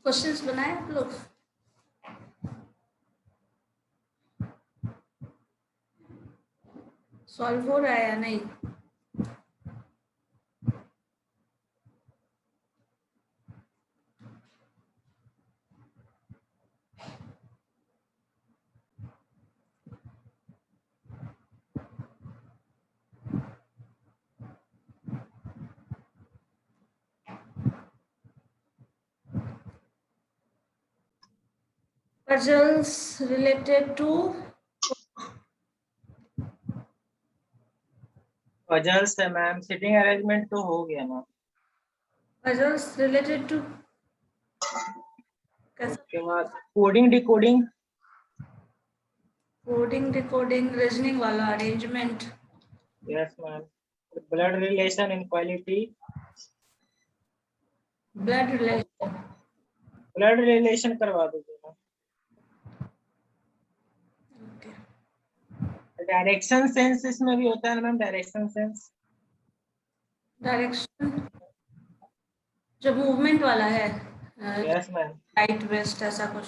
Questions बनाए आप लोग? सॉल्व हो रहा है या नहीं? Puzzles related to पजल्स है मैम, सिटिंग अरेंजमेंट तो हो गया मैम। puzzles related to उसके बाद coding decoding, coding decoding, reasoning वाला arrangement. Yes ma'am. Blood relation inequality, blood relation, blood relation करवा दीजिए मैम। डायरेक्शन सेंस इसमें भी होता है ना मैम, डायरेक्शन सेंस। डायरेक्शन जो मूवमेंट वाला है, यस मैम। राइट वेस्ट ऐसा कुछ।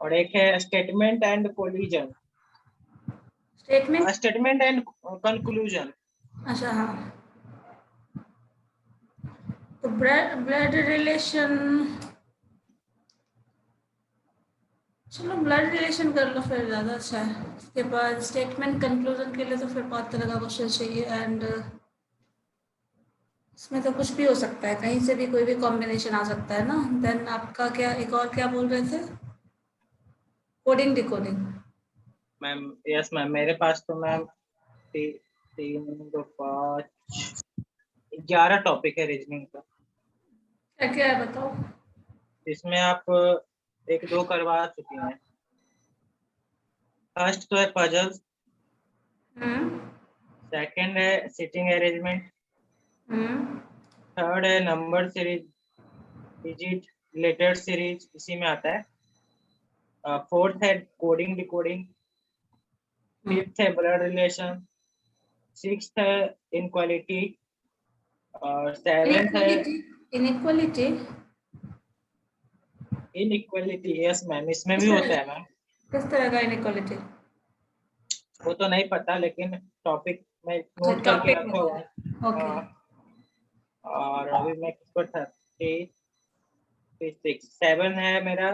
और एक है statement and collision, statement, statement and conclusion. अच्छा हाँ। तो ब्लड रिलेशन, चलो ब्लड रिलेशन कर लो फिर, ज़्यादा अच्छा है। उसके बाद स्टेटमेंट कंक्लूजन के लिए तो फिर बहुत तरह का क्वेश्चन चाहिए, एंड इसमें तो कुछ भी हो सकता है, कहीं से भी कोई भी कॉम्बिनेशन आ सकता है ना। देन आपका क्या, एक और क्या बोल रहे थे? Coding decoding. Ma'am yes ma'am, मेरे पास तो मैम 3, 2, 5, 11 टॉपिक है रीजनिंग का। क्या क्या है बताओ? इसमें आप 1-2 करवा चुकी हैं। फर्स्ट तो है पजल्स, हम्म सेकंड है सिटिंग अरेंजमेंट, हम्म थर्ड है number series, digit related series इसी में आता है। फोर्थ है कोडिंग डिकोडिंग, फिफ्थ है ब्लड रिलेशन, सिक्स्थ है इनक्वालिटी, और सेवेंथ है इनइक्वालिटी। इनइक्वालिटी। यस मैम, इसमें भी किस होता तरह, है मैम। किस तरह का इनइक्वालिटी? वो तो नहीं पता, लेकिन टॉपिक में अच्छा नोट करके टॉपिक रखा हुआ है। बताओ, ओके। और अभी मैं किसको 7 है मेरा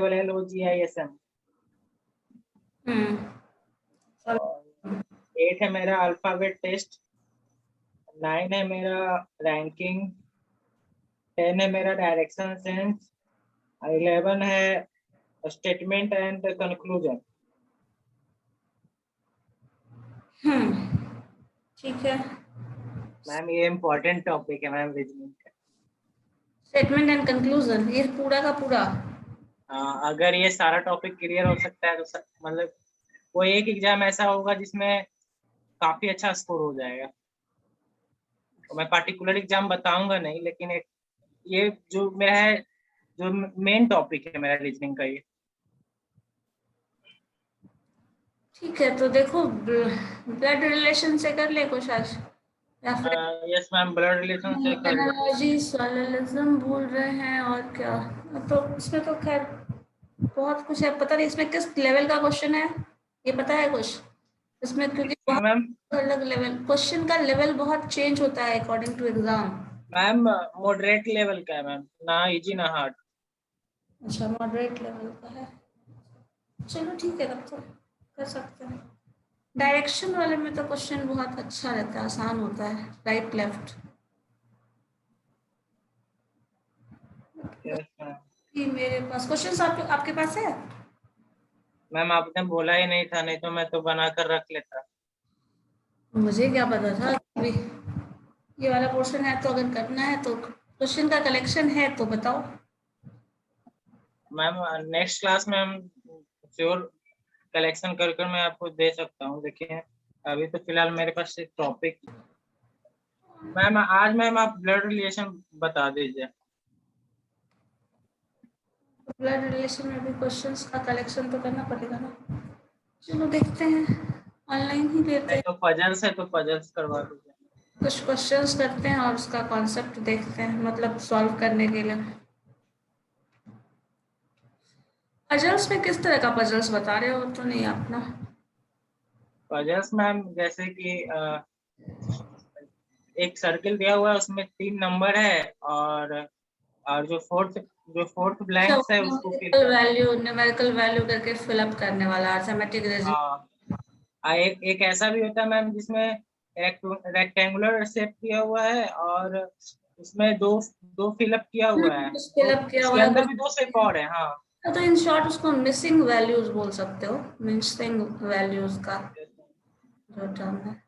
SYLLOGISM। हम्म 8 है मेरा अल्फाबेट टेस्ट, 9 है मेरा रैंकिंग, 10 है मेरा डायरेक्शन सेंस, 11 है स्टेटमेंट एंड कंक्लूजन। ठीक है। मैम ये इम्पोर्टेंट टॉपिक है मैम रीजनिंग का। स्टेटमेंट एंड कंक्लूजन, ये पूरा का पूरा? अगर ये सारा टॉपिक क्लियर हो सकता है तो मतलब कोई एक एग्जाम ऐसा होगा जिसमें काफी अच्छा स्कोर हो जाएगा। तो मैं पार्टिकुलर एग्जाम बताऊंगा नहीं, लेकिन एक ये जो मेरा है, जो मेन टॉपिक है मेरा रीजनिंग का ये। ठीक है, तो देखो ब्लड रिलेशन से कर ले कुछ आज, या फिर यस मैम, ब्लड रिलेशन से कर लेते हैं। एनालॉजी सॉलिलिज्म बोल रहे हैं, और क्या? तो इसमें तो खैर बहुत कुछ है, पता नहीं इसमें किस लेवल का क्वेश्चन है, ये पता है कुछ इसमें? क्योंकि इसमें मैम, बहुत अलग लेवल, क्वेश्चन का लेवल बहुत चेंज होता है according to exam. Ma'am moderate level का है मैम, ना इजी ना हार्ड। अच्छा मॉडरेट लेवल का है, चलो ठीक है, तब तो कर सकते हैं। डायरेक्शन वाले में तो क्वेश्चन बहुत अच्छा रहता है, आसान होता है, राइट लेफ्ट। Yes ma'am. कि मेरे पास क्वेश्चन आपके पास है? मैम आपने बोला ही नहीं था, नहीं तो मैं तो बना कर रख लेता। मुझे क्या पता था अभी ये वाला पोर्शन है, तो अगर करना है तो क्वेश्चन का कलेक्शन है तो बताओ। मैम नेक्स्ट क्लास में हम श्योर कलेक्शन कर कर मैं आपको दे सकता हूँ। देखिए अभी तो फिलहाल मेरे पास एक टॉपिक। मैम आज मैम आप ब्लड रिलेशन बता दीजिए। ब्लड रिलेशन में भी क्वेश्चंस का कलेक्शन तो करना पड़ेगा ना। चलो देखते हैं, ऑनलाइन ही लेते नहीं हैं। तो पजल्स है तो पजल्स करवा दीजिए। कुछ क्वेश्चंस करते हैं और उसका कॉन्सेप्ट देखते हैं, मतलब सॉल्व करने के लिए। पजल्स में किस तरह का पजल्स बता रहे हो तो नहीं आप ना? पजल्स मैम जैसे कि एक सर्किल दिया हुआ है, उसमें 3 नंबर है, और जो फोर्थ अच्छा, ब्लैंक्स है उसको फिर न्यूमेरिकल वैल्यू करके फिलअप करने वाला अर्थमेटिक रीजनिंग। हाँ। एक ऐसा भी होता है मैम जिसमें रेक्टेंगुलर शेप दिया हुआ है, और उसमें दो दो फिलअप किया हुआ है, तो फिलअप किया उसके हुआ है अंदर भी दो शेप तो और है। हाँ। तो इन शॉर्ट उसको मिसिंग वैल्यूज बोल सकते हो, मिसिंग वैल्यूज का जो टर्म है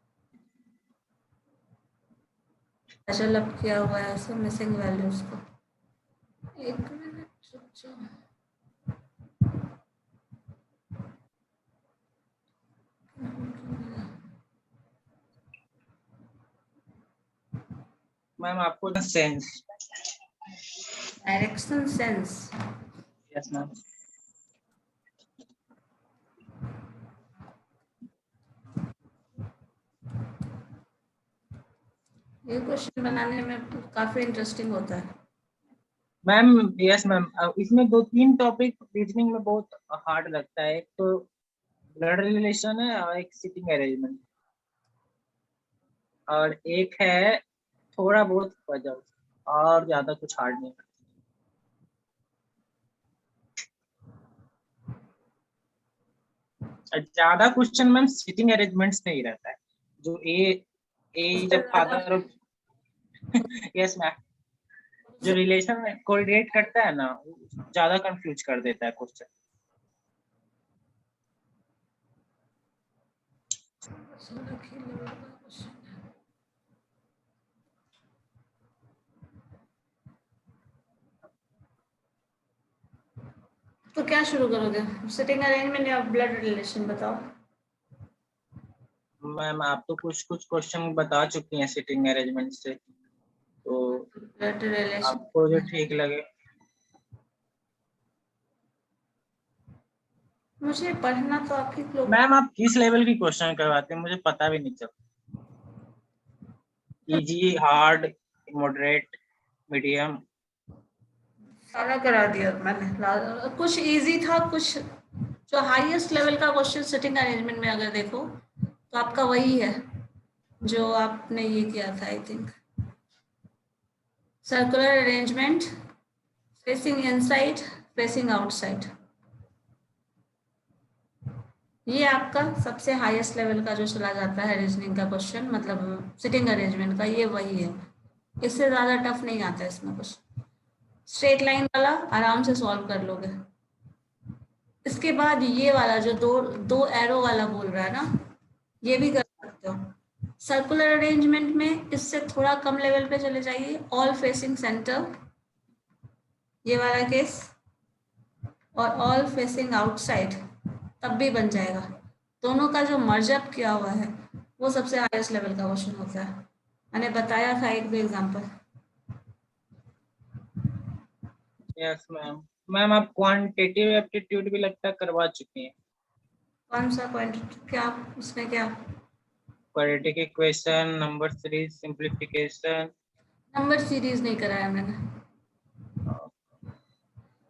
फिलअप किया हुआ है उसे मिसिंग वैल्यूज को। एक मिनट रुक जाओ। मैम आपको sense. Direction sense. Yes ma'am. ये क्वेश्चन बनाने में काफी इंटरेस्टिंग होता है। मैम यस मैम, इसमें 2-3 टॉपिक रीजनिंग में बहुत हार्ड लगता है। एक तो ब्लड रिलेशन है, और एक सिटिंग अरेंजमेंट, और एक है थोड़ा बहुत पजल, और ज्यादा कुछ हार्ड नहीं है। ज्यादा क्वेश्चन मैम सिटिंग अरेंजमेंट्स में ही रहता है, जो ए ए उससे जब ज्यादा फादर ऑफ यस मैम, जो रिलेशन में कोरिलेट करता है ना, वो ज्यादा कंफ्यूज कर देता है क्वेश्चन। तो क्या शुरू करोगे, सिटिंग अरेंजमेंट या ब्लड रिलेशन बताओ? मैम आप तो कुछ कुछ क्वेश्चन बता चुकी हैं सिटिंग अरेंजमेंट से, तो ब्लड रिलेशन। आपको जो ठीक लगे। मुझे पढ़ना तो आप ही लोग। मैम आप किस लेवल की क्वेश्चन करवाते हैं, मुझे पता भी नहीं चलता। Easy, hard, moderate, medium? सारा करा दिया मैंने। कुछ इजी था, कुछ जो हाईएस्ट लेवल का क्वेश्चन सिटिंग अरेंजमेंट में अगर देखो तो आपका वही है जो आपने ये किया था I think. Circular arrangement, facing inside, facing outside, ये आपका सबसे हाईएस्ट लेवल का जो चला जाता है रीजनिंग का क्वेश्चन, मतलब सिटिंग अरेंजमेंट का, ये वही है। इससे ज़्यादा टफ नहीं आता इसमें कुछ। स्ट्रेट लाइन वाला आराम से सॉल्व कर लोगे। इसके बाद ये वाला जो दो दो एरो वाला बोल रहा है ना, ये भी कर सकते हो। सर्कुलर अरेंजमेंट में इससे थोड़ा कम लेवल पे चले जाइए, ऑल फेसिंग सेंटर, ये वाला केस, और ऑल फेसिंग आउटसाइड, तब भी बन जाएगा। दोनों का जो मर्जअप किया हुआ है वो सबसे हाईएस्ट लेवल का क्वेश्चन होता है। मैंने बताया था एक भी एग्जांपल। Yes ma'am. मैम आप क्वांटिटेटिव एप्टीट्यूड भी लगता है करवा चुकी हैं। कौन सा पॉइंट, क्या उसमें क्या? Quadratic equation, number series, simplification. Number series नहीं कराया मैंने।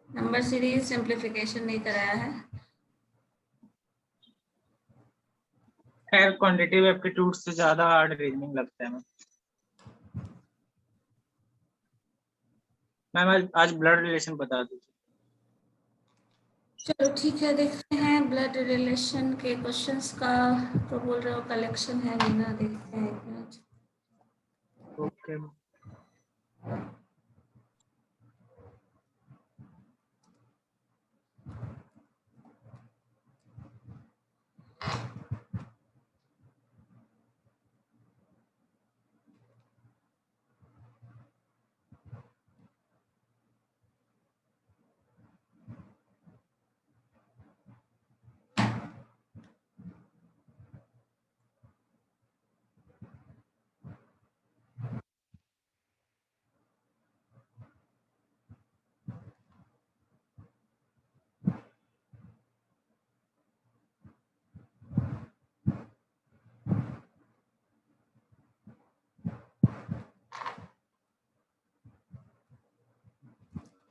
नंबर सीरीज सिंप्लीफिकेशन नहीं कराया है। खैर क्वांटिटेटिव एप्टीट्यूड से ज्यादा हार्ड रीजनिंग लगता है मैम। मैम आज ब्लड रिलेशन बता दीजिए। चलो ठीक है, देखते हैं ब्लड रिलेशन के क्वेश्चंस का। तो बोल रहे हो कलेक्शन है नहीं ना, देखते हैं एक मिनट। ओके।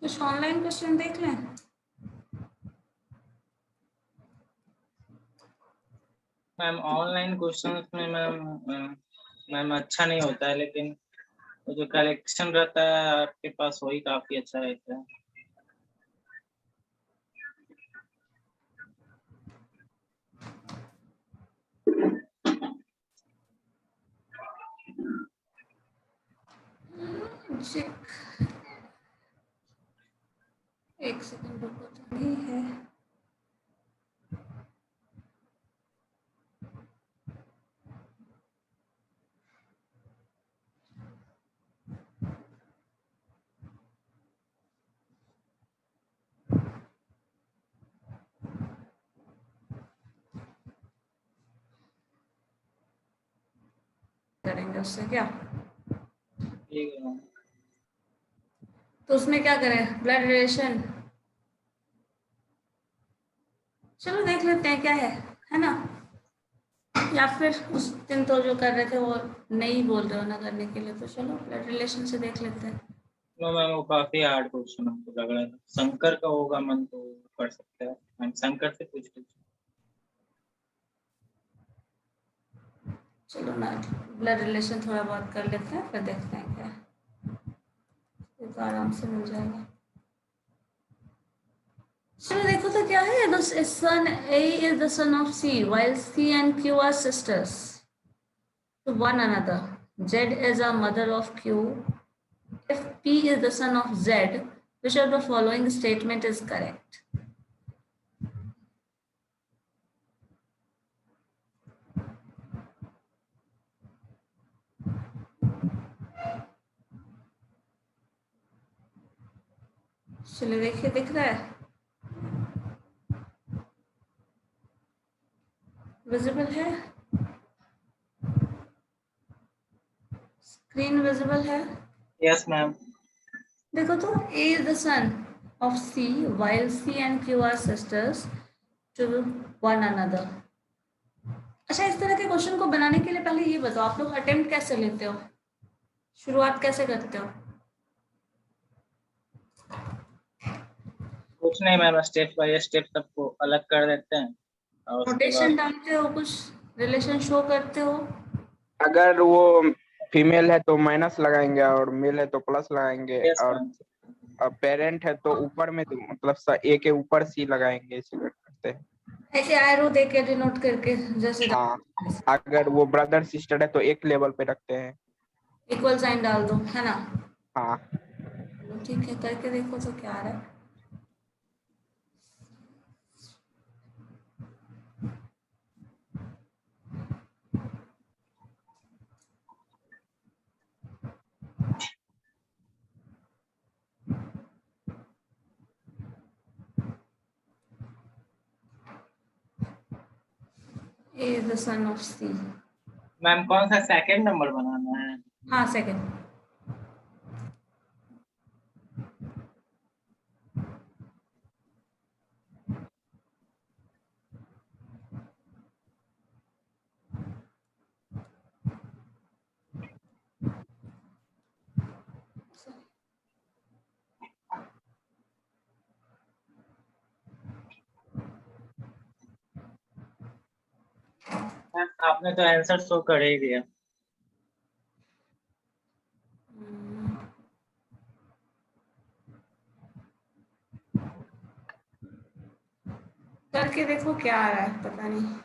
कुछ ऑनलाइन क्वेश्चन देख लें। मैम ऑनलाइन क्वेश्चन में मैम अच्छा नहीं होता है, लेकिन वो जो कलेक्शन रहता है आपके पास वही काफी अच्छा रहता है। चेक, एक सेकंड रुको तो नहीं है। करेंगे उससे क्या, ठीक है मैम। तो उसमें क्या करें, ब्लड रिलेशन। चलो देख लेते हैं क्या है ना। या फिर उस दिन तो जो कर रहे थे वो नहीं बोल रहे हो ना करने के लिए, तो चलो ब्लड रिलेशन से देख लेते हैं। नो मैम, वो काफी हार्ड क्वेश्चन हमको लग रहा है। शंकर का होगा मन तो कर सकते हैं मैम, शंकर से पूछ लीजिए। चलो ना ब्लड रिलेशन थोड़ा बहुत कर लेते हैं, फिर देखते हैं क्या है। ये तो आराम से मिल जाएगा। चलो देखो तो क्या है, the son A is the son of C while C and Q are sisters to one another. Z is a mother of Q. If P is the son of Z, which of the following statement is correct? चलिए देखिए, दिख रहा है, visible है, screen visible है। Yes ma'am. देखो तो A is the son of C while C and Q are sisters to one another. अच्छा, इस तरह के क्वेश्चन को बनाने के लिए पहले ये बताओ, आप लोग अटेम्प्ट कैसे लेते हो, शुरुआत कैसे करते हो? कुछ नहीं मैम, स्टेप बाय स्टेप सबको अलग कर देते हैं और उसके नोटेशन बाद डालते हो, कुछ रिलेशन शो करते हो? अगर वो फीमेल है तो माइनस लगाएंगे और मेल है तो प्लस लगाएंगे, यस और मैम। पेरेंट है तो ऊपर में तो मतलब ए के ऊपर सी लगाएंगे, इसे करते हैं। ऐसे एरो दे के डिनोट करके जैसे हाँ, अगर वो ब्रदर सिस्टर है तो एक लेवल पे रखते हैं। इक्वल साइन डाल दो, है ना। हाँ, चलो ठीक है, करके देखो तो क्या आ रहा है। A is the son of C. Ma'am कौन सा सेकंड नंबर बनाना है? हाँ सेकंड। मैम आपने तो आंसर शो कर ही दिया। करके देखो क्या आ रहा है, पता नहीं।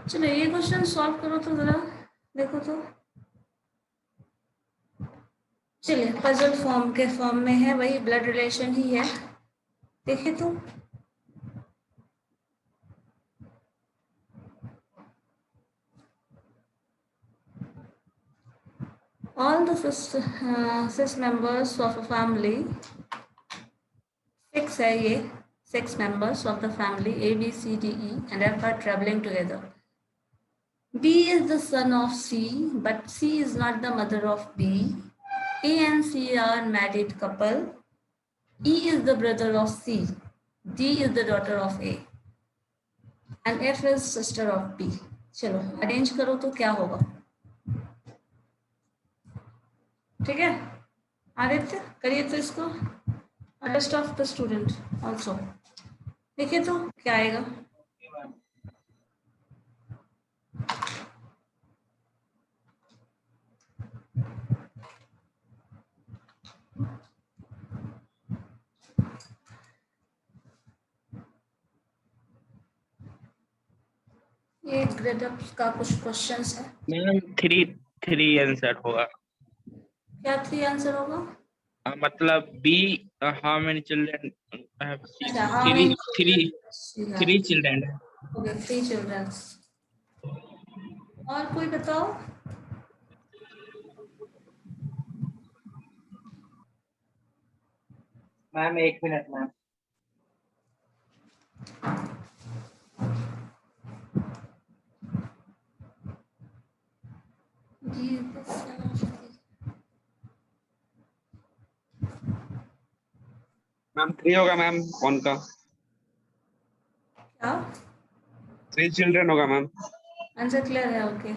चलो ये क्वेश्चन सॉल्व करो तो जरा, देखो तो। चलिए पजल फॉर्म के फॉर्म में है, वही ब्लड रिलेशन ही है, देखे तो। All the six members of a family, six है ये, six members of the family A, B, C, D, E and F are traveling together. B is the son of C, but C is not the mother of B. A and C are married couple. E is the brother of C. D is the daughter of A. And F is sister of B. चलो arrange करो तो क्या होगा, ठीक है। आदित्य करिए तो इसको, rest of the student also देखिए तो क्या आएगा। Okay ma'am. ये ग्रेड अप का कुछ क्वेश्चंस है। मैम थ्री थ्री आंसर होगा। क्या थ्री आंसर होगा? मतलब बी हाउ मेनी चिल्ड्रन अच्छा हाँ three three three okay, children. Three childrens. और कोई बताओ। Ma'am 1 minute ma'am. जी मैम 3 होगा मैम, कौन का क्या 3 चिल्ड्रन होगा मैम। आंसर क्लियर है? ओके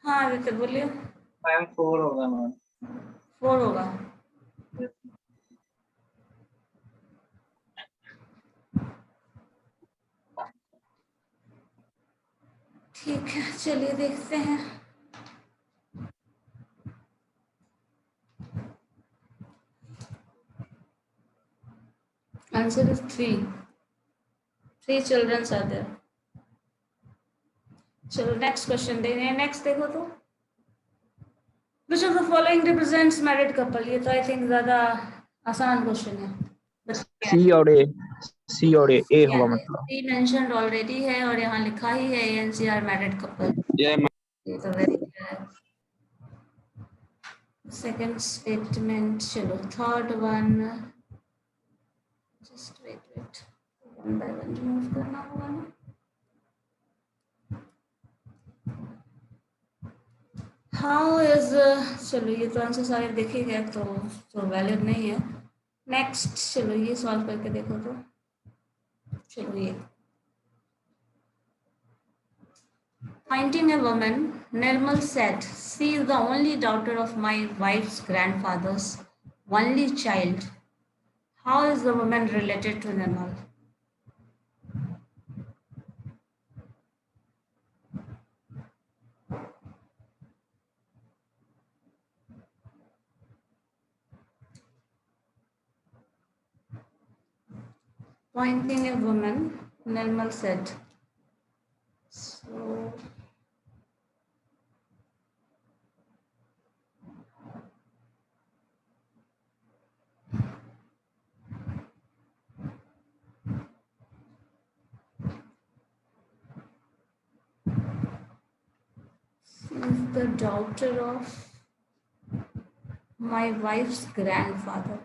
हाँ आदित्य बोलिए। मैम 4 होगा मैम। 4 होगा। ठीक है चलिए देखते हैं। Answer is 3, 3 childrens are there. चलो नेक्स्ट क्वेश्चन दे रहे हैं, नेक्स्ट देखो तो। Which of the following represents married couple, ये तो आई थिंक ज्यादा आसान क्वेश्चन है। सी और ए, सी और ए होगा मतलब। सी मेंशन्ड ऑलरेडी है और यहाँ लिखा ही है एनसीआर मैरिड कपल, ये ये तो वेरी क्लियर है। सेकंड स्टेटमेंट, चलो third one, just wait one by one remove करना होगा ना। हाउ इज, चलो ये तो आंसर सारे देखे गए तो वैलिड नहीं है। नेक्स्ट चलो ये सॉल्व करके देखो तो। चलो ये Finding a woman, Nirmal said, "She is the only daughter of my wife's grandfather's only child." How is the woman related to Nirmal? Pointing a woman, Nirmal said. So, she is the daughter of my wife's grandfather.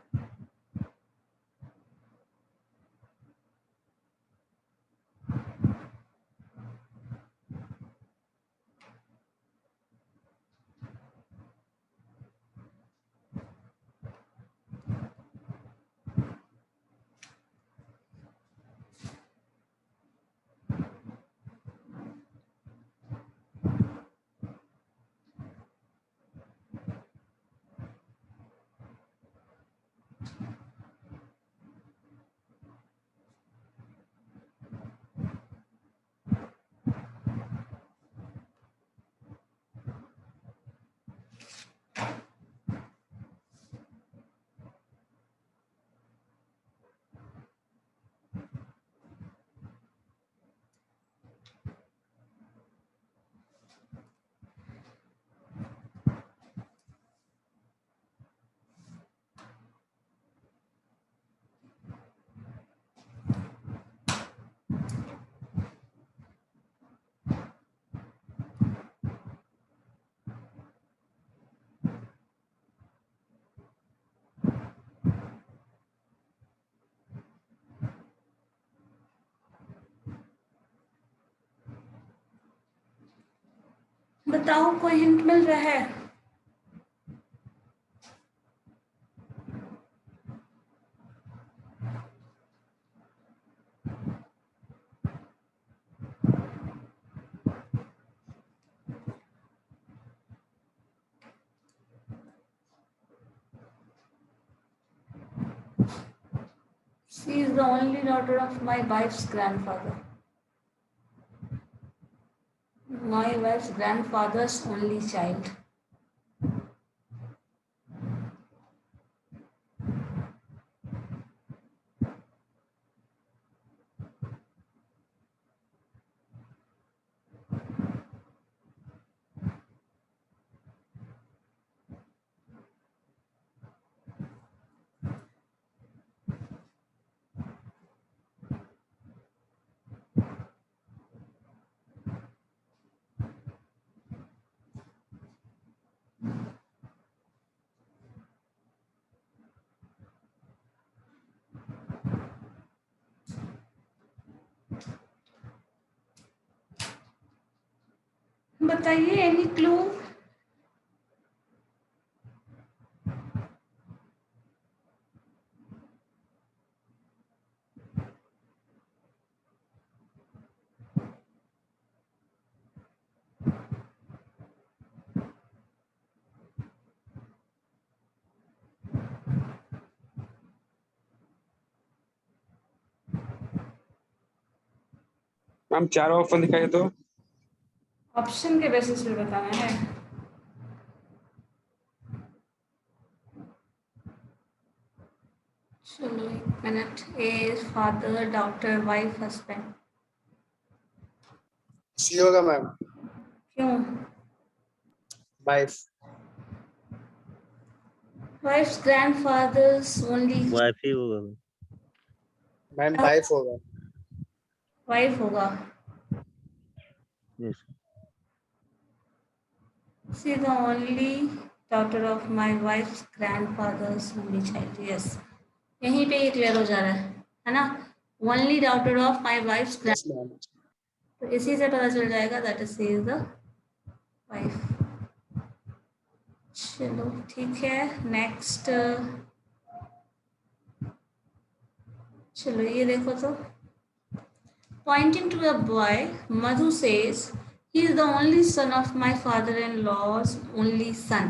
बताओ कोई hint मिल रहा है? She is the only daughter of my wife's grandfather. My wife's grandfather's only child. बताइए any clue? Ma'am चारों option दिखाइए तो। Option के basis पे बताना है। चलो 1 minute. A father, daughter, wife, husband. C होगा मैम। क्यों? Wife. Wife's grandfathers only. Wife ही होगा। मैम वाइफ होगा। वाइफ होगा। Yes. She is the only daughter of my wife's grandfather's only child. Yes. यहीं पे ये क्लियर हो जा रहा है ना? Only daughter of my wife's yes ma'am. तो इसी से पता चल जाएगा that is she is the wife. चलो ठीक है। नेक्स्ट चलो ये देखो तो। Pointing to a boy, Madhu says, he is the only son of my father-in-law's only son.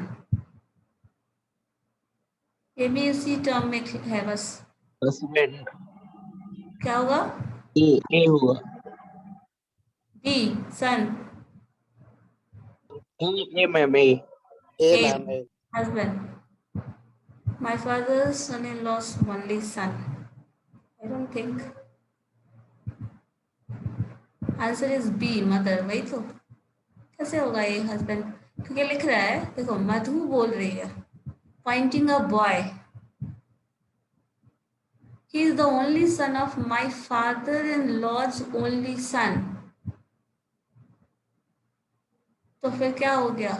ये भी इसी टर्म में है बस। हस्बैंड। क्या होगा? ए होगा। B son. A ma'am A. A ma'am A. Husband. My father's son-in-law's only son. I don't think. Answer is B, mother. वही तो। कैसे होगा ये हस्बैंड? क्योंकि लिख रहा है, देखो मधु बोल रही है, pointing a boy, he is the only son of my father-in-law's only son. तो फिर क्या हो गया?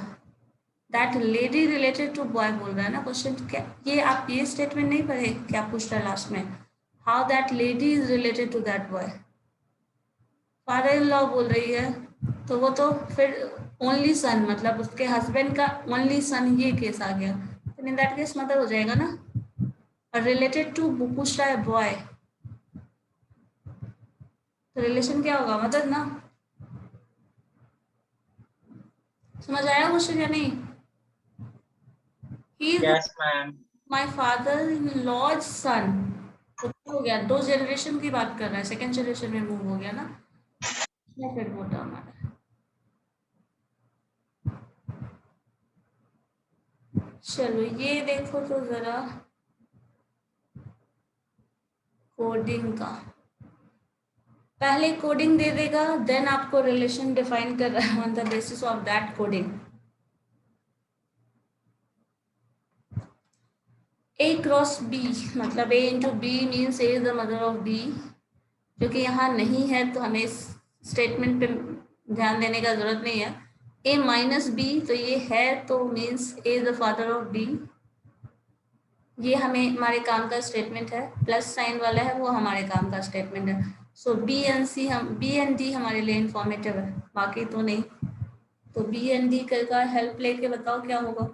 That lady related to boy बोल रहा है ना क्वेश्चन। क्या ये आप ये स्टेटमेंट नहीं पढ़े? क्या पूछ रहा है लास्ट में? How that lady is related to that boy. Father in law बोल रही है तो वो तो फिर ओनली सन, मतलब उसके हस्बैंड का ओनली सन, ये केस आ गया। तो इन दैट केस मदर हो जाएगा ना। और रिलेटेड टू पूछ रहा है बॉय, तो रिलेशन क्या होगा? मदर ना। समझ आया क्वेश्चन या नहीं? He is yes ma'am. my father-in-law's son. तो क्या हो गया? 2 जनरेशन की बात कर रहा है, सेकंड जनरेशन में मूव हो गया ना, इसमें फिर वो टर्म आ रहा है। चलो ये देखो तो जरा कोडिंग का। पहले कोडिंग दे देगा, देन आपको रिलेशन डिफाइन कर रहा है on the basis of that coding. A cross B, मतलब A into B means A is the mother of B, जो कि यहाँ नहीं है तो हमें इस स्टेटमेंट पे ध्यान देने का जरूरत नहीं है। ए माइनस बी, तो ये है तो means A is the father of B, ये हमें हमारे काम का स्टेटमेंट है। प्लस साइन वाला है वो हमारे काम का स्टेटमेंट है। सो बी एंड डी हमारे लिए इंफॉर्मेटिव है, बाकी तो नहीं। तो बी एंड डी का हेल्प लेके बताओ क्या होगा।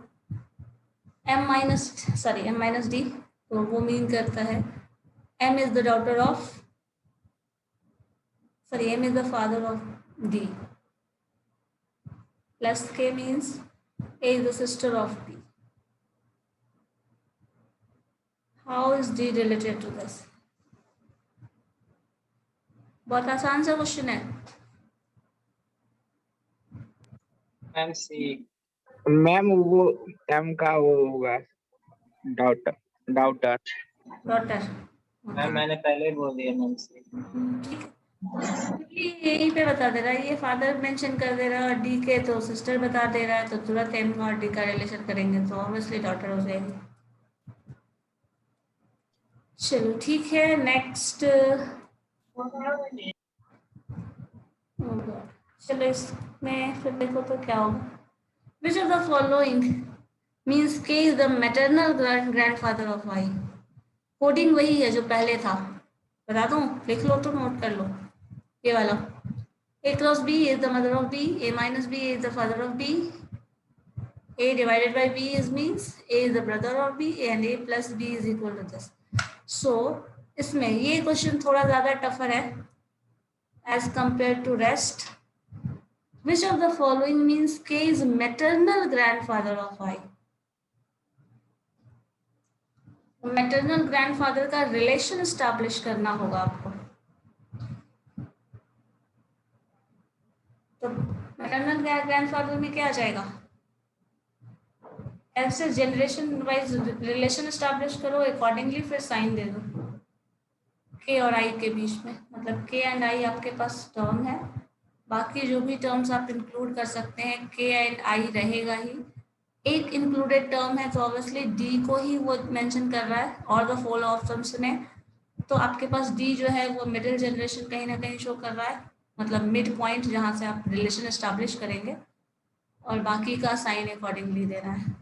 एम माइनस डी, तो वो मीन करता है M is the daughter of, sorry, M is the father of D, plus K means A is the sister of D. How is D related to this? बहुत आसान सा question है। Ma'am C. Ma'am वो M का वो होगा daughter daughter. Daughter, ma'am मैंने पहले ही बोल दिया मैम सी। ठीक है, यहीं पे बता दे रहा है, ये फादर मेंशन कर दे रहा है और डी के तो सिस्टर बता दे रहा है, तो तुरंत एम और डी का रिलेशन करेंगे तो ऑब्वियसली डॉटर हो जाएगी। चलो ठीक है, नेक्स्ट। चलो इसमें फिर देखो तो क्या होगा। Which of the following means K is the maternal grandfather of I. Coding वही है जो पहले था, बता दूं, लिख लो तो नोट कर लो, ये वाला A cross B is the mother of B, A minus B is the father of B, A divided by B is means A is the brother of B and A plus B is equal to this. So इसमें ये question थोड़ा ज़्यादा tougher है as compared to rest. Which of the following means K is maternal grandfather of I? Maternal grandfather का relation establish करना होगा आपको। तो मैटरनल ग्रैंडफादर में क्या आ जाएगा, ऐसे जनरेशन वाइज रिलेशन एस्टैब्लिश करो, अकॉर्डिंगली फिर साइन दे दो के और आई के बीच में, मतलब के एंड आई आपके पास टर्म है, बाकी जो भी टर्म्स आप इंक्लूड कर सकते हैं के एंड आई रहेगा ही। एक इंक्लूडेड टर्म है तो ऑब्वियसली डी को ही वो मेंशन कर रहा है और द फोल ऑप्शंस में, तो आपके पास डी जो है वो मिडिल जनरेशन कहीं ना कहीं शो कर रहा है, मतलब मिड पॉइंट जहाँ से आप रिलेशन एस्टैब्लिश करेंगे, और बाकी का साइन अकॉर्डिंगली देना है।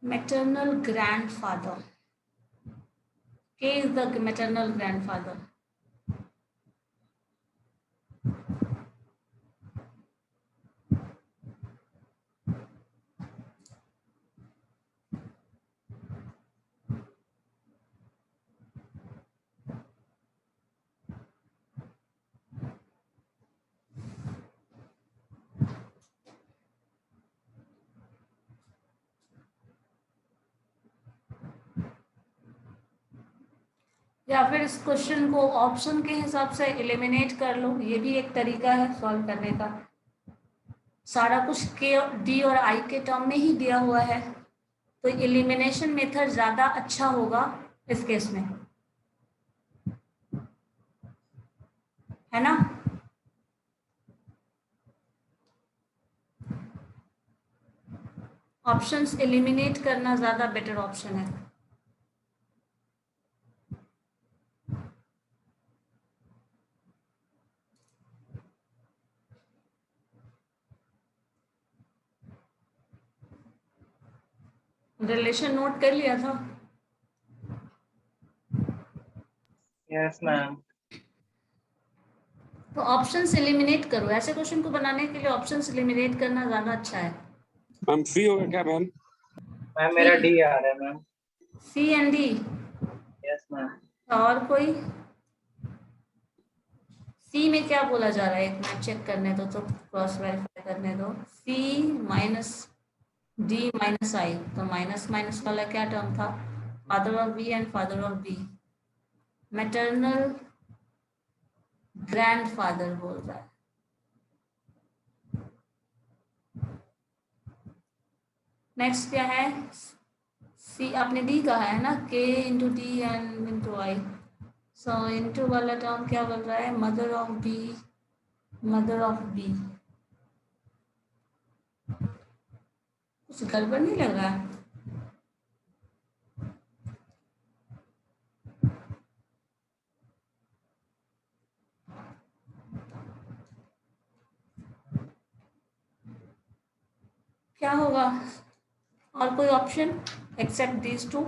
Maternal grandfather. K is the maternal grandfather. या फिर इस क्वेश्चन को ऑप्शन के हिसाब से एलिमिनेट कर लो, ये भी एक तरीका है सॉल्व करने का। सारा कुछ के डी और आई के टर्म में ही दिया हुआ है, तो एलिमिनेशन मेथड ज़्यादा अच्छा होगा इस केस में, है ना। ऑप्शंस एलिमिनेट करना ज़्यादा बेटर ऑप्शन है। रिलेशन नोट कर लिया था? Yes ma'am. तो ऑप्शंस एलिमिनेट करो, ऐसे क्वेश्चन को बनाने के लिए ऑप्शंस एलिमिनेट करना ज्यादा अच्छा है। मैम फ्री होगा क्या मैम? मैम मेरा डी आ रहा है ma'am. C and D, yes ma'am. और कोई? सी में क्या बोला जा रहा है, एक मिनट चेक करने दो तो क्रॉस वेरीफाई करने दो। C minus D minus I, तो माइनस माइनस वाला क्या टर्म था, father of B and father of B, maternal grandfather बोल रहा है। नेक्स्ट क्या है, सी आपने डी कहा है ना, K into D and into I, so into वाला टर्म क्या बोल रहा है, mother of B, mother of B. कुछ गड़बड़ नहीं लग रहा है? क्या होगा, और कोई option except these two?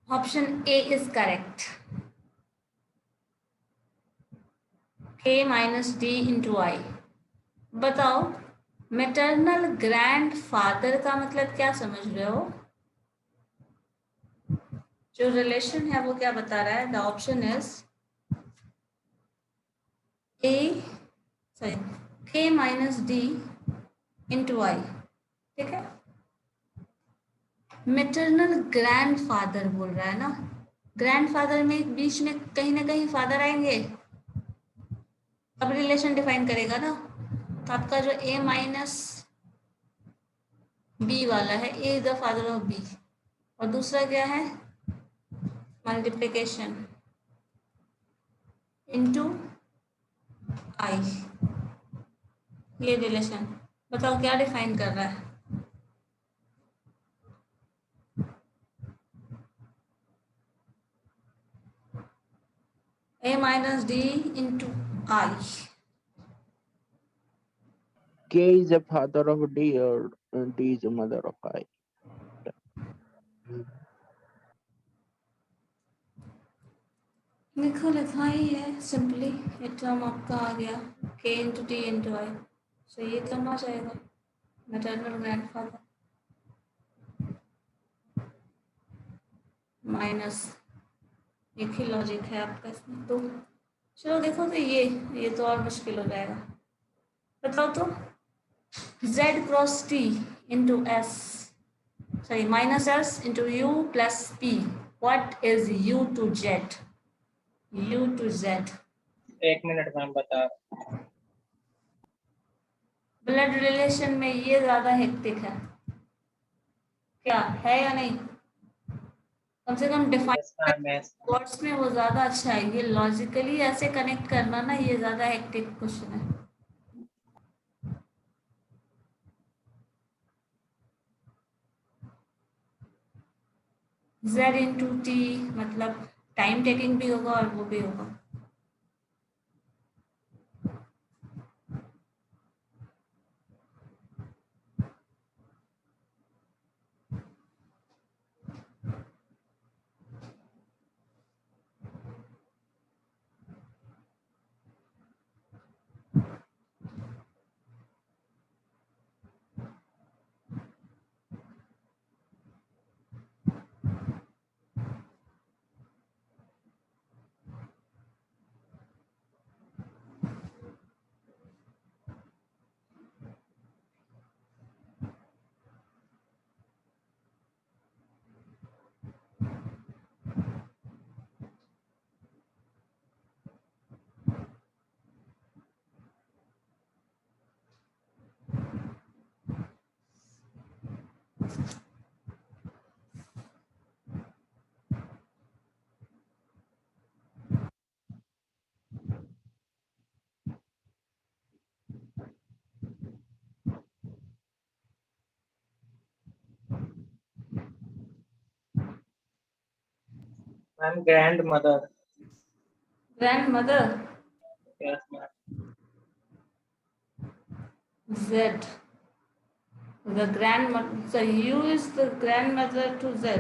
Option A is correct. K minus D into I. बताओ मैटरनल ग्रैंड फादर का मतलब क्या समझ रहे हो? जो रिलेशन है वो क्या बता रहा है? The option is A sorry K minus D into I. ठीक है, मैटरनल ग्रैंड फादर बोल रहा है ना, ग्रैंड फादर में बीच में कहीं ना कहीं फादर आएंगे, अब रिलेशन डिफाइन करेगा ना। तो आपका जो A माइनस बी वाला है, A is the father of B, और दूसरा क्या है? मल्टीप्लिकेशन इनटू आई, ये रिलेशन बताओ क्या डिफाइन कर रहा है? A minus D into I. K is a father of D or D is a mother of I. लिखो लिखा ही है सिंपली, एक टर्म आपका आ गया K into D into I, सो ये करना चाहेगा मैटरनल ग्रैंडफादर माइनस, एक ही लॉजिक है आपका इसमें। तो चलो देखो, तो ये तो और मुश्किल हो जाएगा। बताओ तो Z cross T into S, sorry minus S into U plus P, what is U to Z? U to Z 1 minute ma'am बता। ब्लड रिलेशन में ये ज्यादा हेक्टिक है, क्या है या नहीं? कम से कम Yes, define ma'am, yes. Words में वो ज्यादा अच्छा है, ये लॉजिकली ऐसे कनेक्ट करना ना, ये ज्यादा हेक्टिक क्वेश्चन है। Z इंटू टी मतलब टाइम टेकिंग भी होगा और वो भी होगा। Ma'am grand mother. Grand mother yes ma'am. Z, the grandmother, so U is the grandmother to Z,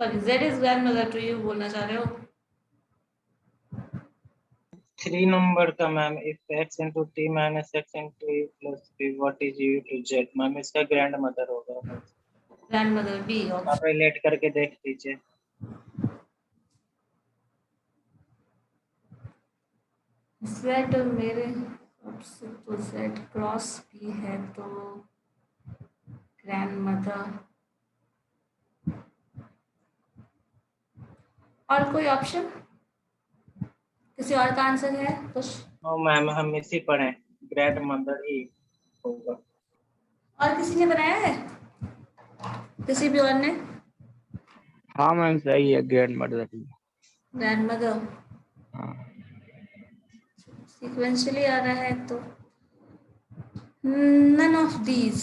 sorry Z is grandmother to U बोलना चाह रहे हो? 3 नंबर का ma'am, if x into t minus x into e plus p what is u to z, ma'am इसका grand mother होगा। Grandmother B आप option. Relate करके देख लीजिए। Z मेरे सबसे तो Z क्रॉस P है, तो ग्रैंडमदर। और कोई ऑप्शन? किसी और का आंसर है कुछ? नो मैम, हम इसी पढ़े, ग्रैंड मदर ही होगा। और किसी ने बनाया है? किसी भी और ने? हाँ मैम सही है, ग्रैंड मदर। ग्रैंडमदर हाँ सीक्वेंशियली आ रहा है, तो नन ऑफ दीज।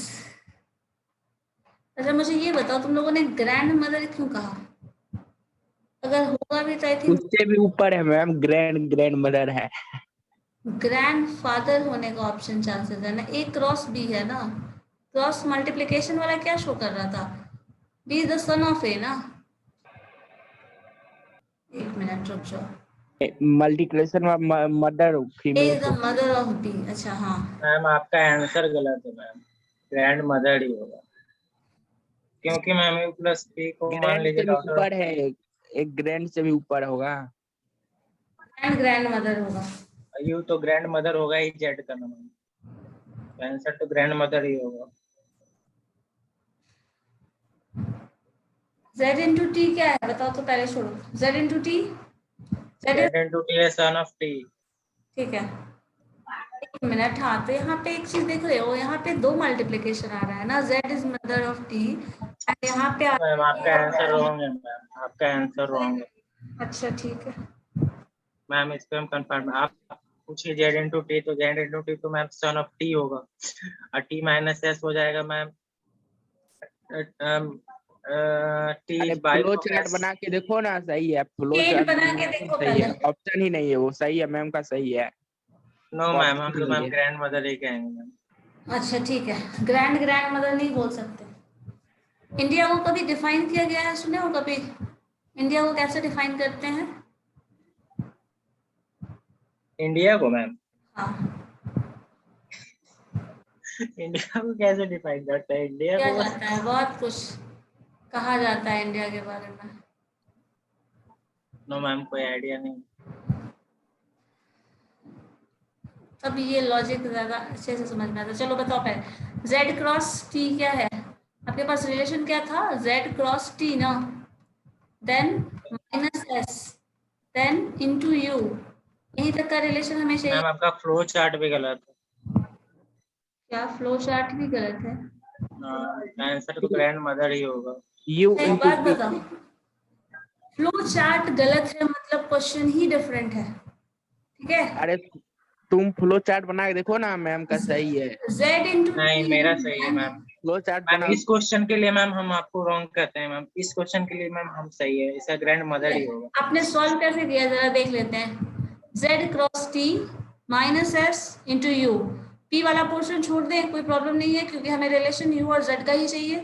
अच्छा मुझे ये बताओ, तुम लोगों ने ग्रैंड मदर क्यों कहा? अगर होगा भी तो आई थिंक उससे भी ऊपर है मैम, ग्रैंड ग्रैंड मदर है। ग्रैंड फादर होने का ऑप्शन चांसेस है ना, ए क्रॉस बी है ना, क्रॉस मल्टीप्लिकेशन वाला क्या शो कर रहा था? B is the son of A ना, एक मिनट रुक जाओ। मल्टीप्लिकेशन में mother A female is the mother of B. अच्छा हाँ, मैम आपका आंसर गलत है मैम, ग्रैंड मदर ही होगा, क्योंकि मैम यू प्लस पी को मान ग्रैंड लीजिए से भी डॉटर। ऊपर है, एक ग्रैंड से भी ऊपर होगा। ग्रैंड ग्रैंड मदर होगा। यू तो ग्रैंड मदर होगा ही, जेड का नाम, आंसर तो ग्रैंड मदर ही होगा। Z इंटू टी क्या है बताओ तो, पहले छोड़ो। Z into T, Z into T है सन ऑफ टी। ठीक है। एक मिनट, हाँ तो यहाँ पे एक चीज देख रहे हो, यहाँ पे दो मल्टीप्लिकेशन आ रहा है ना, Z is mother of T, and यहाँ पे आ मैम आपका रहा आंसर है। रॉन्ग है मैम, आपका आंसर रॉन्ग है अच्छा ठीक है। मैम, इस पे हम कंफर्म। आप पूछिए जेड इंटू टी, तो जेड इंटू टी तो मैम सन ऑफ टी होगा, और टी माइनस एस हो जाएगा मैम टी अरे by flow of chart S. बना के देखो ना, सही है। फ्लो पेज चार्ट बना के बिल्कुल देखो सही है, पहले। ऑप्शन ही नहीं है, वो सही है मैम का, सही है। नो मैम, हम ऑप्शन ही तो नहीं मैम है। ग्रैंड मदर ही कहेंगे मैम। अच्छा ठीक है, ग्रैंड ग्रैंड मदर नहीं बोल सकते। इंडिया को कभी डिफाइन किया गया है, सुने हो कभी? इंडिया को कैसे डिफाइन करते हैं? इंडिया को मैम, हाँ, इंडिया को कैसे डिफाइन करते हैं इंडिया किया को? जाता है, बहुत कुछ कहा जाता है इंडिया के बारे में। नो मैम, कोई आइडिया नहीं। तब ये लॉजिक ज्यादा अच्छे से समझ में आता। चलो बताओ पहले, जेड क्रॉस टी क्या है? आपके पास रिलेशन क्या था? जेड क्रॉस टी ना, then minus S, then into U, यहीं तक का रिलेशन हमें चाहिए। मैम आपका फ्लो चार्ट भी गलत है, क्या फ्लो चार्ट भी गलत है? आंसर तो ग्रैंड मदर ही होगा। यू एक इंटू बात बताओ, फ्लो चार्ट गलत है मतलब क्वेश्चन ही डिफरेंट है, ठीक है? अरे तुम फ्लो चार्ट बना के देखो ना, मैम का सही है। जेड इंटू नहीं, टी, मेरा सही है मैम। फ्लो चार्ट मैम बनाओ। इस क्वेश्चन के लिए मैम हम आपको रॉन्ग कहते हैं मैम, इस क्वेश्चन के लिए मैम हम सही है, इसका ग्रैंड मदर ही होगा। आपने सॉल्व कैसे किया जरा देख लेते हैं। Z cross T minus S into you, P वाला पोर्शन छोड़ दें, कोई प्रॉब्लम नहीं है, क्योंकि हमें रिलेशन यू और जेड का ही चाहिए।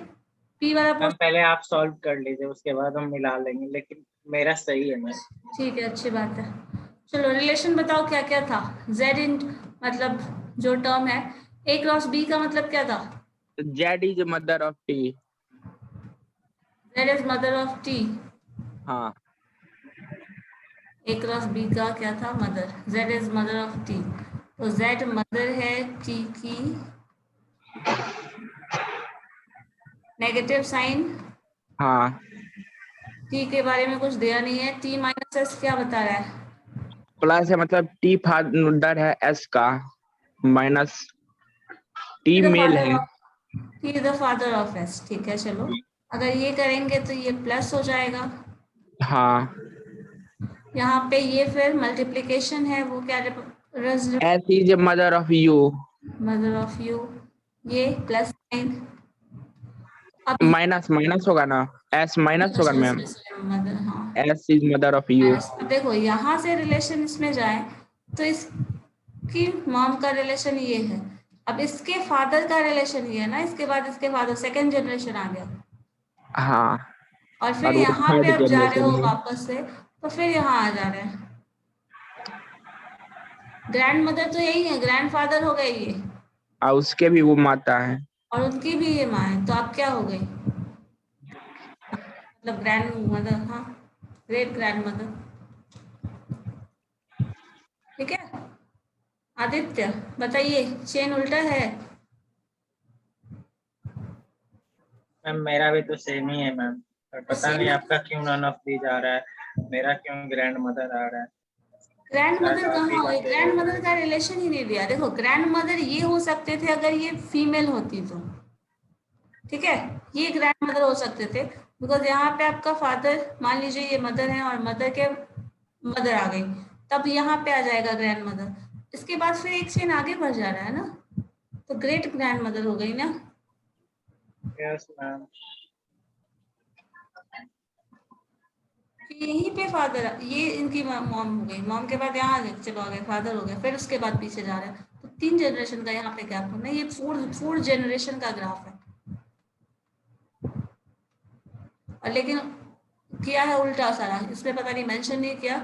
पी वाला मैम पोर्शन, पहले आप सॉल्व कर लीजिए, उसके बाद हम मिला लेंगे, लेकिन मेरा सही है मैम। ठीक है, अच्छी बात है। चलो रिलेशन बताओ क्या क्या था। जेड इन मतलब जो टर्म है, ए क्रॉस बी का मतलब क्या था? Z is mother of T. Z is mother of T, हाँ, ए क्रॉस बी का क्या था? Mother. Z is mother of T, तो जेड मदर है टी की, नेगेटिव साइन, हाँ। टी के बारे में कुछ दिया नहीं है। टी माइनस एस क्या बता रहा है? प्लस है मतलब टी फादर है एस का, माइनस टी मेल है। T is the father of S, ठीक है। चलो अगर ये करेंगे तो ये प्लस हो जाएगा। हाँ, यहाँ पे ये फिर मल्टीप्लीकेशन है, वो क्या? S is mother of you. Mother of you, ये प्लस साइन, अब माइनस माइनस होगा ना, एस माइनस होगा मैम। मदर, हाँ S is mother of you. अब देखो यहाँ से रिलेशन इसमें जाए तो इसकी मॉम का रिलेशन ये है, अब इसके फादर का रिलेशन ये है ना, इसके बाद इसके फादर, सेकेंड जनरेशन आ गया। हाँ, और फिर और वो यहाँ पे थर्ड अब जा रहे हो जनरेशन है। वापस से, तो फिर यहाँ आ जा रहे हैं। ग्रैंड मदर तो यही है, ग्रैंड फादर हो गए ये, और उसके भी वो माता है। और उनकी भी ये माँ है, तो आप क्या हो गई? मतलब ग्रैंड मदर, हाँ ग्रेट ग्रैंड मदर, ठीक है। आदित्य बताइए, चेन उल्टा है? मैम मेरा भी तो सेम ही है मैम, पर पता नहीं आपका क्यों नन ऑफ दीज आ रहा है, मेरा क्यों ग्रैंड मदर आ रहा है। ग्रैंड मदर शायद आप कहाँ ही हो गई? गंदे ग्रैंड लोग मदर हैं। का रिलेशन ही नहीं दिया। देखो ग्रैंड मदर ये हो सकते थे अगर ये फीमेल होती तो, ठीक है, ये ग्रैंड मदर हो सकते थे, बिकॉज यहाँ पे आपका फादर, मान लीजिए ये मदर है और मदर के मदर आ गई, तब यहाँ पे आ जाएगा ग्रैंड मदर। इसके बाद फिर एक चेन आगे बढ़ जा रहा है ना, तो ग्रेट ग्रैंड मदर हो गई ना। Yes ma'am. यहीं पे फादर, ये इनकी मॉम हो गई, मॉम के बाद यहाँ आ गए, चलो आ गए, फादर हो गया, फिर उसके बाद पीछे जा रहा है, तो 3 जनरेशन का यहाँ पे गैप होना, ये 4 जनरेशन का ग्राफ है। और लेकिन किया है उल्टा सारा, इसमें पता नहीं मेंशन नहीं किया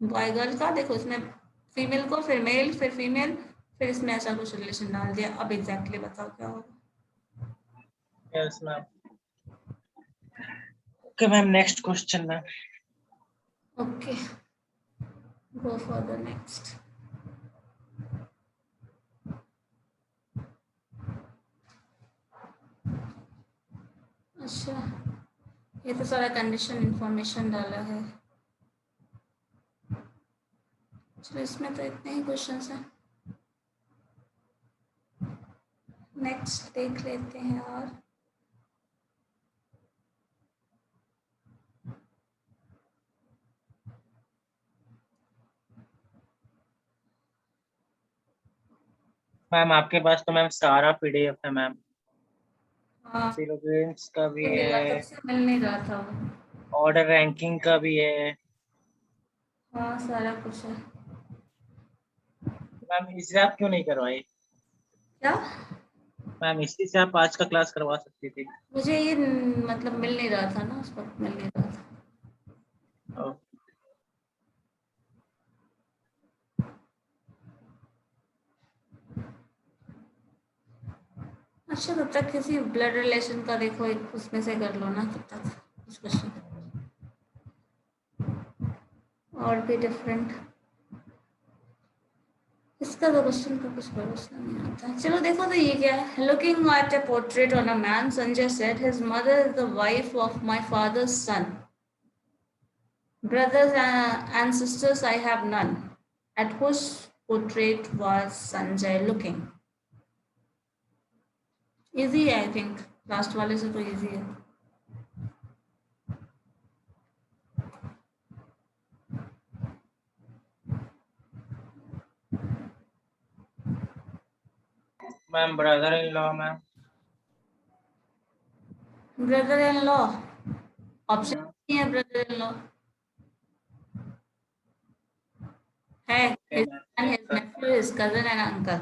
बॉय गर्ल का। देखो इसमें फीमेल को, फिर मेल, फिर फीमेल, फिर इसमें ऐसा कुछ रिलेशन डाल दिया। अब एग्जैक्टली बताओ क्या होगा। Yes ma'am. Okay ma'am, next question ma'am. Okay, go for the next. अच्छा, ये तो सारा कंडीशन इंफॉर्मेशन डाला है। चलो इसमें तो इतने ही क्वेश्चंस हैं, नेक्स्ट देख लेते हैं। और मैम आपके पास तो मैम सारा पीडीएफ है मैम। हाँ, सिलोग्राम्स का भी मिल नहीं रहा, है, तब से मिल नहीं रहा था वो। ऑर्डर रैंकिंग का भी है हाँ, सारा कुछ है। मैम। इससे आप क्यों नहीं करवाई क्या? मैम? इसी से आप आज का क्लास करवा सकती थी। मुझे ये मतलब मिल नहीं रहा था ना, उस वक्त मिल नहीं रहा था। ओ, अच्छा, तब तक किसी ब्लड रिलेशन का देखो, एक उसमें से कर लो ना तब तक कुछ क्वेश्चन और भी डिफरेंट। इसका तो क्वेश्चन का कुछ भरोसा नहीं आता। चलो देखो तो ये क्या है। Looking at a portrait on a man, Sanjay said his mother is the wife of my father's son. Brothers and sisters I have none. At whose portrait was Sanjay looking? Easy है, I think. Last वाले से तो easy है। Ma'am brother in law ma'am. Brother in law option नहीं है। Brother in law है okay his ma'am, son, check his करता nephew, his cousin and uncle.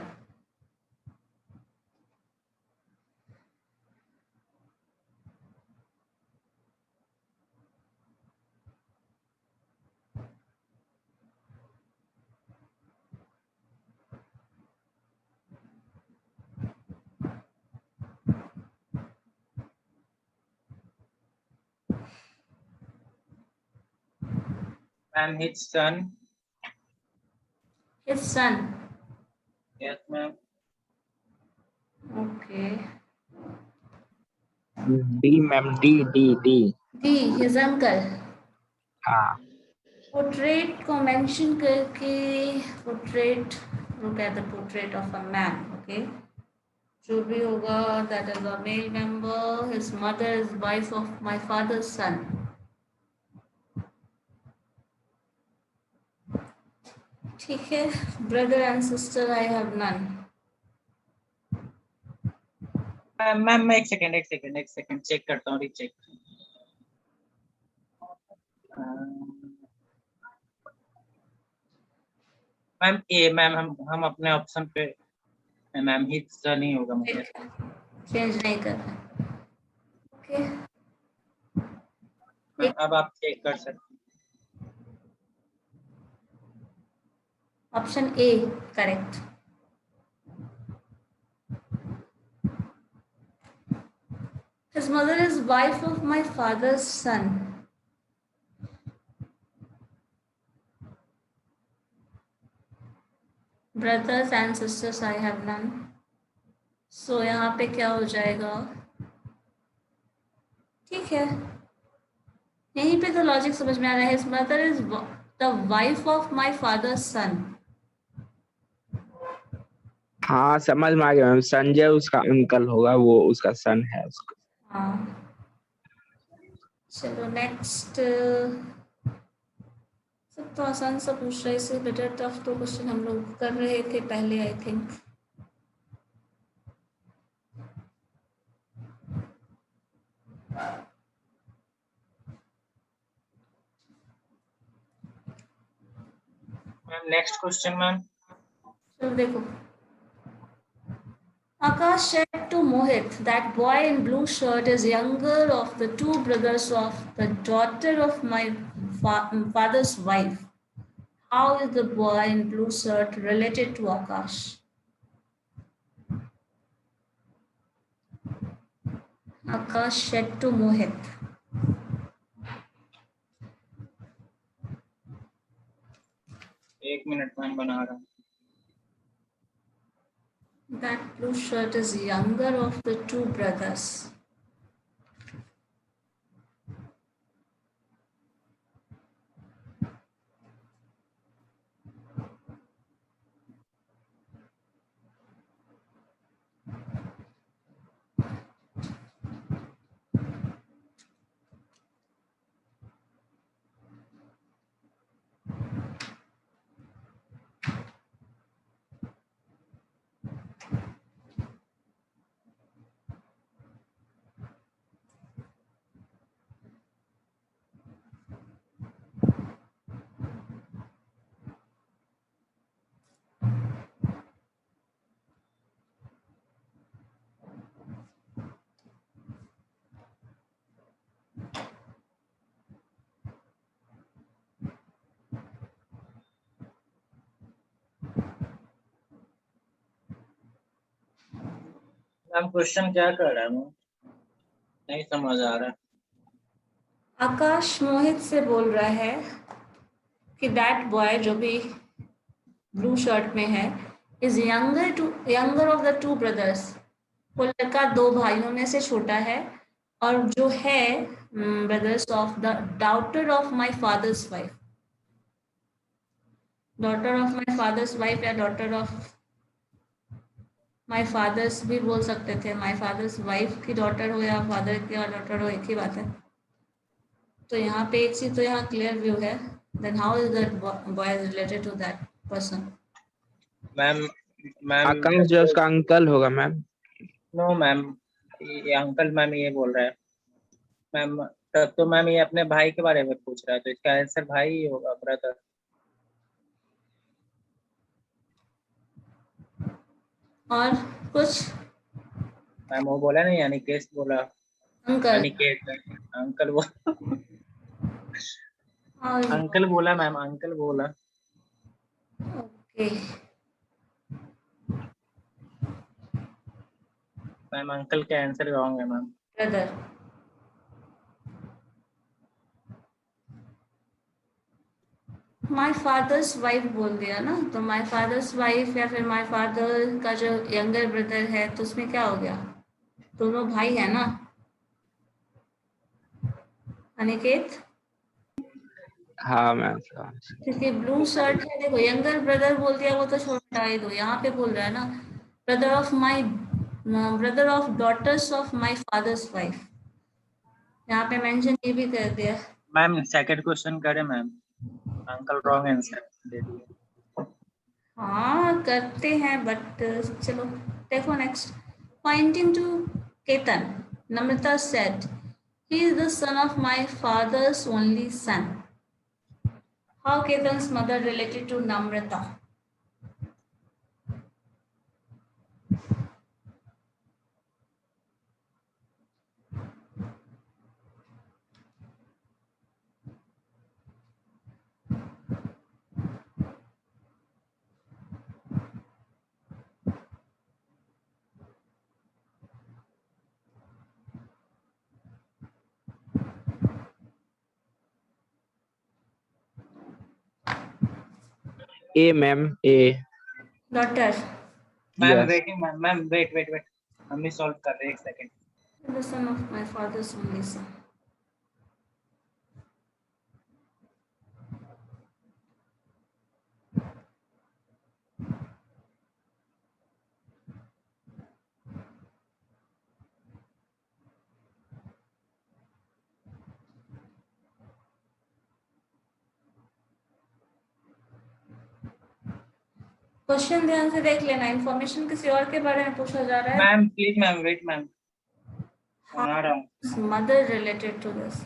Ma'am his son. His son. Yes ma'am. Okay. D ma'am, D D D. D. His uncle. हाँ। Portrait को mention करके, portrait, look at the portrait of a man. Okay. जो भी होगा, that is a male member. His mother is wife of my father's son. ठीक है। Brother and sister I have none. Ma'am मैं एक second check करता हूँ, recheck. Ma'am ए ma'am, हम अपने ऑप्शन पे मैम हिज नहीं होगा मुझे। चेंज नहीं करना। ओके, मैम अब आप चेक कर सकते हैं। Option A correct. His mother is wife of my father's son. Brothers and sisters I have none. So यहाँ पे क्या हो जाएगा? ठीक है, यहीं पे तो लॉजिक समझ में आ रहा है। His mother is the wife of my father's son. हाँ समझ में आ गया मैम, संजय उसका अंकल होगा, वो उसका सन है उसका। हाँ, चलो नेक्स्ट। सब तो आसान सा पूछ रहे, इससे बेटर टफ तो क्वेश्चन हम लोग कर रहे थे पहले I think. Ma'am next question ma'am. चलो देखो, Akash said to Mohit, that boy in blue shirt is younger of the two brothers of the daughter of my father's wife. How is the boy in blue shirt related to Akash? Akash said to Mohit. एक minute ma'am बना रहा हूँ. That blue shirt is younger of the two brothers. Ma'am question क्या कर रहा है ma'am? नहीं समझ आ रहा. आकाश मोहित से बोल रहा है कि दैट बॉय जो भी ब्लू शर्ट में है is younger of the two brothers. वो लड़का दो भाइयों में से छोटा है और जो है brothers of the daughter of my father's wife. Daughter of my father's wife या डॉटर ऑफ माय फादर्स भी बोल सकते थे. माय फादर्स वाइफ की डॉटर हो या फादर की डॉटर हो, एक ही बात है. तो यहाँ पे एक चीज तो यहाँ क्लियर व्यू है. Then how is that boy related to that person? Ma'am ma'am Akash जो उसका अंकल होगा मैम. नो मैम, ये अंकल मैम ये बोल रहा है मैम. तब तो मैम ये अपने भाई के बारे में पूछ रहा है, तो इसका आंसर भाई ही होगा, ब्रदर. और कुछ मैम वो बोला नहीं, अनिकेत बोला. अंकल. अनिकेत अंकल वो अंकल बोला मैम, अंकल बोला. ओके. मैम अंकल का आंसर रॉन्ग है ma'am. Brother. My father's wife बोल दिया ना, तो माय फादर्स वाइफ या फिर माय फादर का जो यंगर ब्रदर है तो उसमें क्या हो गया? दोनों भाई है ना अनिकेत. हाँ मैम. क्योंकि ब्लू शर्ट है, देखो यंगर ब्रदर बोल दिया वो तो छोटा है. दो यहाँ पे बोल रहा है ना brother of daughters of my father's wife. यहाँ पे मेंशन ये भी कर दिया. मैम सेकंड क्वेश्चन करें मैम? अंकल रॉन्ग आंसर दे दिए. हाँ करते हैं बट चलो देखो next. Pointing to Ketan, Namrata said he is the son of my father's only son. How Ketan's mother related to Namrata? A ma'am. A Daughter. Ma'am Yes. Waiting ma'am wait हम भी solve कर रहे हैं, एक second. The son of my father's only son. Question ध्यान से देख लेना. इंफॉर्मेशन किसी और के बारे में पूछा जा रहा है. Ma'am please ma'am wait ma'am, बना रहा हूँ. Mother related to this.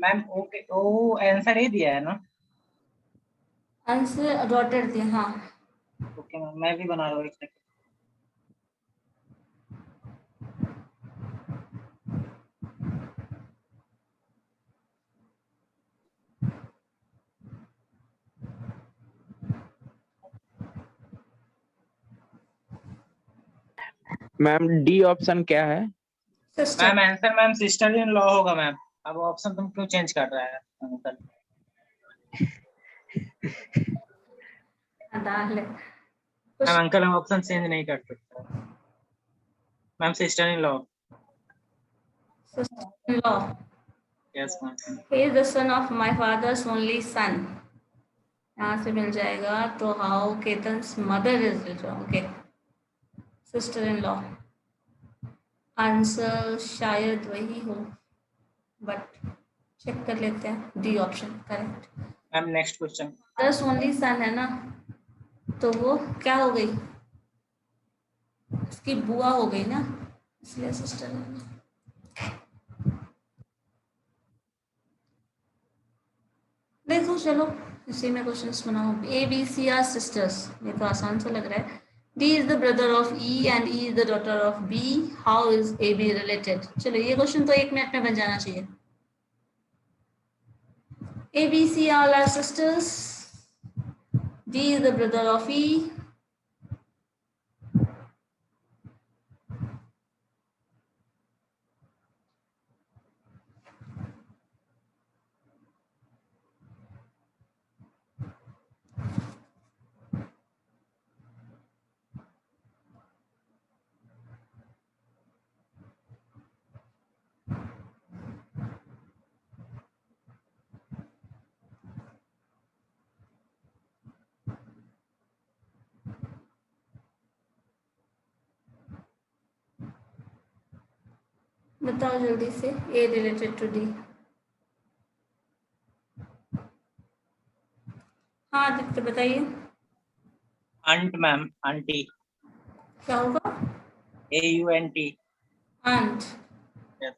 Ma'am okay, वो आंसर ही दिया है ना? आंसर डॉटेड दिया, हाँ। ओके मैम, मैं भी बना रहा हूँ, एक सेकंड। मैम डी ऑप्शन क्या है? Sister. Ma'am answer ma'am sister in law होगा मैम। अब ऑप्शन तुम क्यों चेंज कर रहा है अंकल? डाल है। मैम अंकल हम ऑप्शन चेंज नहीं कर सकते ma'am. Sister in law. Sister in law. Yes ma'am. He is the son of my father's only son. यहाँ से मिल जाएगा, तो how Ketan's mother is okay, sister in law. Answer शायद वही हो, बट चेक कर लेते हैं। D option correct. Ma'am next question. Father's only son है ना, तो वो क्या हो गई, उसकी बुआ हो गई ना, इसलिए सिस्टर इन लॉ। देखो चलो, इसी में क्वेश्चंस बनाओ। A B C are sisters, ये तो आसान सा लग रहा है। D is the brother of E and E is the daughter of B, how is A B related? चलो ये क्वेश्चन तो 1 मिनट में बन जाना चाहिए। A B C all are sisters, D is the brother of E, बताओ जल्दी से। A related to D. हाँ आदित्य बताइए। Aunt ma'am, aunty. क्या होगा? AUNT। आंट। यस।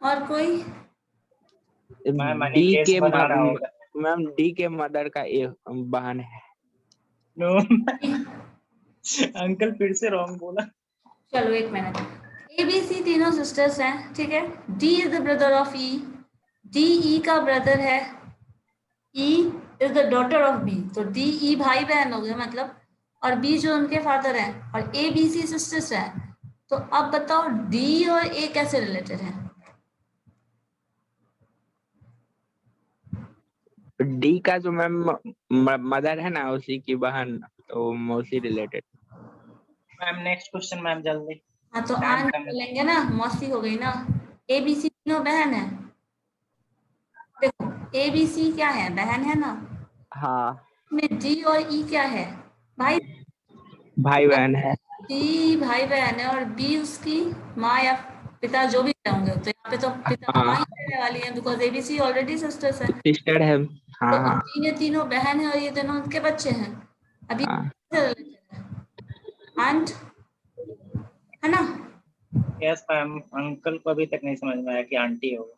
और कोई? मैम डी अनिकेश के बना रहा होगा। मैम डी के मदर का ये बहन है। नो अंकल फिर से रॉन्ग बोला। चलो 1 मिनट। ए बी सी तीनों सिस्टर्स हैं, ठीक है। D is the brother of E, D E का ब्रदर है, E is the daughter of B, तो डी ई भाई बहन हो गए मतलब, और बी जो उनके फादर हैं, और ए बी सी सिस्टर्स हैं। तो अब बताओ डी और ए कैसे रिलेटेड हैं? डी का जो मैम मदर है ना, उसी की बहन, तो मौसी related. Ma'am next question ma'am, जल्दी। हाँ तो टाइम आन कम है। लेंगे ना, मौसी हो गई ना। ए बी सी तीनों बहन है। देखो ए बी सी क्या है, बहन है ना। हाँ, में डी और ई क्या है, भाई। भाई बहन है। डी भाई बहन है, और बी उसकी माँ या पिता जो भी होंगे, तो यहाँ पे तो पिता माँ ही हाँ, रहने वाली है, बिकॉज एबीसी ऑलरेडी सिस्टर्स है। सिस्टर है। तो हाँ हाँ ये तीनों बहन है और ये दोनों उनके बच्चे हैं। अभी हाँ। आंट है ना। यस मैम, अंकल को अभी तक नहीं समझ में आया कि आंटी होगा।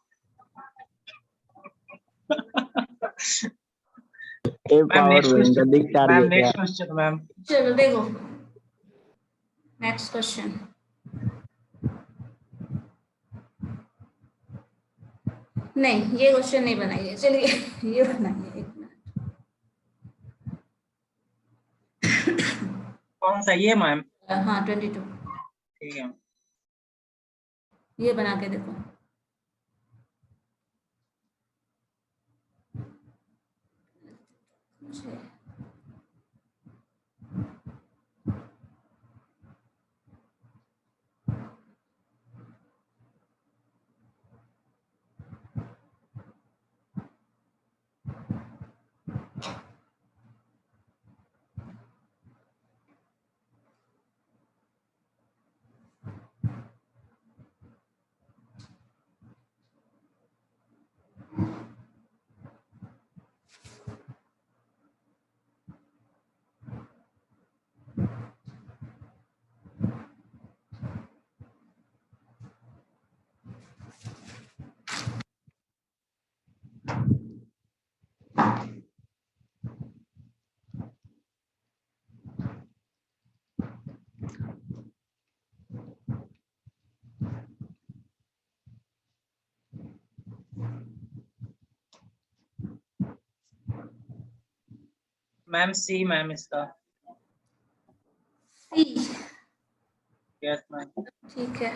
ए मैम पावर नेक्स्ट इनका क्वेश्चन। दिख मैम टारगेट है। Next question ma'am. चलो देखो नेक्स्ट क्वेश्चन। नहीं ये क्वेश्चन नहीं बनाइए, चलिए ये बनाइए। 1 मिनट। कौन सा ये मैम? हाँ 22। ठीक है। ये बना के देखो। मुझे मैम सी मैम इसका। सी। Yes ma'am. ठीक है,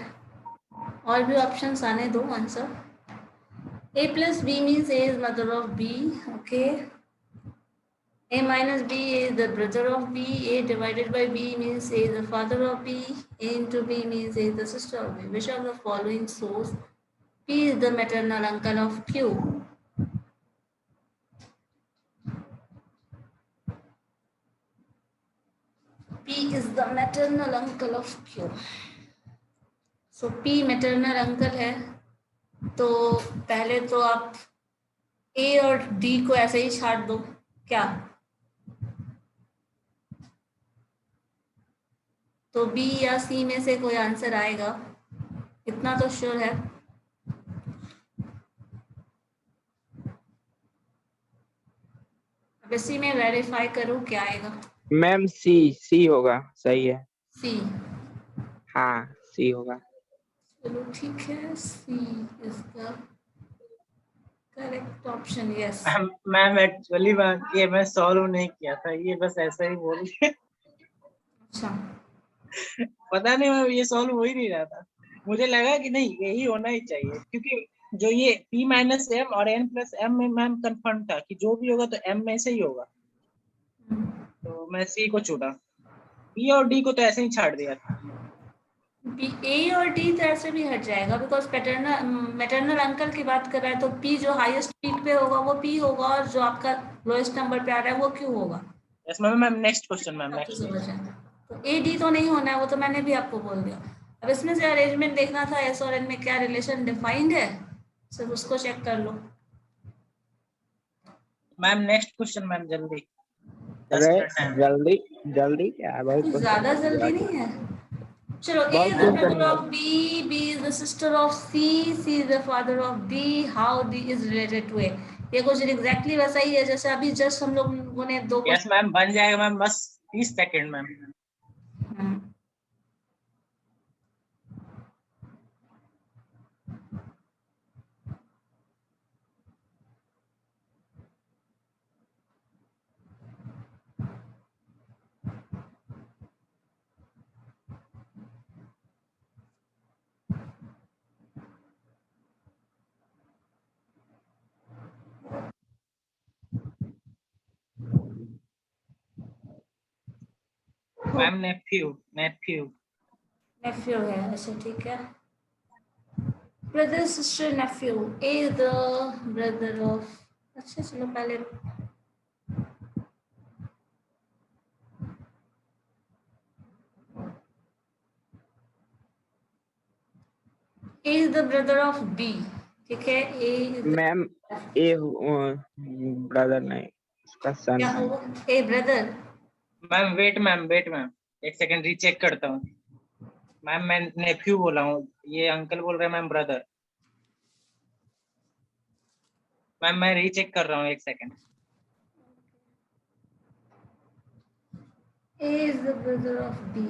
और भी ऑप्शंस आने दो answer. A plus B means A is mother of B. Okay. A minus B is the brother of B. A divided by B means A is the father of B. A into B means A is the sister of B. Which of the following shows P is the maternal uncle of Q? P is the maternal uncle of Q. So P maternal uncle है, तो पहले तो आप A और D को ऐसे ही छाट दो क्या, तो B या C में से कोई आंसर आएगा, इतना तो श्योर है। अब इसी में वेरीफाई करो क्या आएगा। मैम सी होगा, सही है। C। हाँ सी होगा। चलो ठीक है, C is the correct option. Yes. Ma'am actually ma'am ये मैं सॉल्व नहीं किया था, ये बस ऐसा ही बोल के। अच्छा, पता नहीं मैम, ये सॉल्व हो ही नहीं रहा था। मुझे लगा कि नहीं यही होना ही चाहिए, क्योंकि जो ये P माइनस एम और N प्लस एम में मैम कंफर्म था कि जो भी होगा तो M में से ही होगा, तो मैं C को चुना। B और D को तो ऐसे ही छाड़ दिया था। A और D तो ऐसे भी हट जाएगा, बिकॉज मैटरनल अंकल की बात कर रहा है, तो P जो हाईएस्ट पीक पे होगा वो P होगा, और जो आपका लोएस्ट नंबर पे आ रहा है वो Q होगा। Yes ma'am. Ma'am next question ma'am, तो नेक्स्ट। समझ आए। तो A D तो नहीं होना है, वो तो मैंने भी आपको बोल दिया। अब इसमें से अरेंजमेंट देखना था S और N में क्या रिलेशन डिफाइंड है, सिर्फ उसको चेक कर लो। मैम नेक्स्ट क्वेश्चन मैम, जल्दी। 10 अरे मिनट टाइम। जल्दी जल्दी क्या है, बहुत कुछ ज्यादा क्वेश्चन जल्दी नहीं है। चलो, A बहुत is the क्वेश्चन brother है। of B, B is the sister of C, C is the father of D, how D is related to A? ये क्वेश्चन एग्जैक्टली वैसा ही है जैसे अभी जस्ट हम लोगों ने दो यस मैम बन जाएगा मैम, बस 30 second ma'am. Question. Ma'am nephew nephew nephew है, अच्छा ठीक है। Brother sister nephew, A is the brother of, अच्छा चलो पहले A is the brother of B, ठीक है। A is ma'am A brother नहीं, उसका सन क्या है। होगा, A brother. Ma'am wait ma'am, एक सेकंड रीचेक करता हूँ। मैम मैं नेफ्यू बोला हूँ, ये अंकल बोल रहे हैं मैम ब्रदर। मैम मैं रीचेक कर रहा हूँ, एक second. A is the brother of B,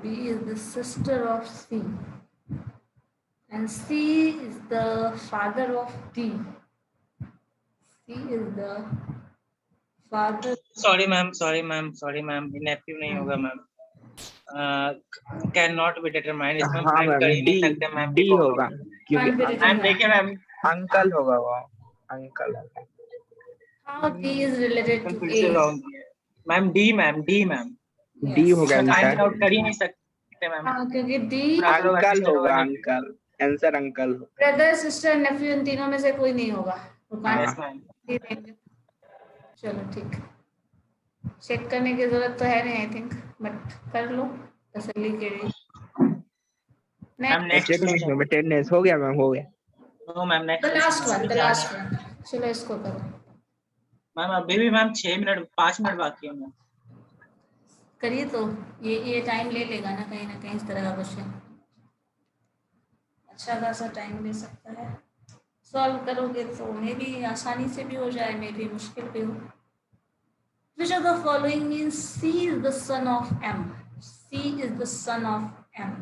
B is the sister of C, and C is the father of D. C is the father. Sorry ma'am, nephew नहीं होगा ma'am. Can not be determined, इसमें हाँ find कर ma'am ही D नहीं सकते ma'am. D होगा, क्योंकि Can't be written ma'am down. देखिए मैम, अंकल होगा वो, uncle. How D is related to फिर से A? रॉन्ग किया। Ma'am D ma'am. D Yes. होगा फाइंड आंसर। आउट कर ही नहीं सकते मैम। हाँ, क्योंकि D अंकल होगा, अंकल आंसर अंकल होगा। ब्रदर सिस्टर नेफ्यू इन तीनों में से कोई नहीं होगा, तो हाँ। Yes ma'am. D देंगे। चलो ठीक, चेक करने की जरूरत तो है नहीं आई थिंक, बट कर लो तसल्ली के लिए। मैम नेक्स्ट चेक नहीं, अटेंडेंस हो गया मैम, हो गया। No ma'am the last one, the last next. One, चलो इसको करो। मैम अभी भी मैम 5 मिनट बाकी है मैम। करिए तो ये टाइम ले लेगा ना कहीं इस तरह का क्वेश्चन, अच्छा खासा टाइम ले सकता है। सॉल्व करोगे तो मे भी आसानी से भी हो जाए, मे भी मुश्किल भी हो। Which of the following means C is the son of M? C is the son of M.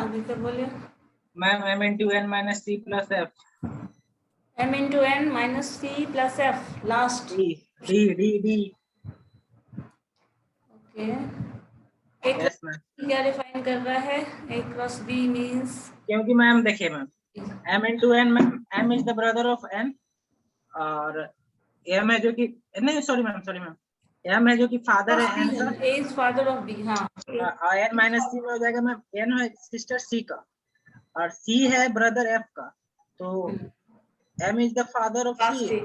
आगे क्या बोलिए? Ma'am m into n minus c plus f. m into n minus c plus f last. D. Okay, एक Yes ma'am, क्या define कर रहा है? a cross b means क्योंकि ma'am देखिए ma'am m into n ma'am, m is the brother of n और m है जो कि नहीं सॉरी मैम m है जो कि फादर है n का a is father of b। हाँ, और n माइनस c में हो जाएगा मैम, n है सिस्टर c का और c है ब्रदर f का, तो m is the father of c,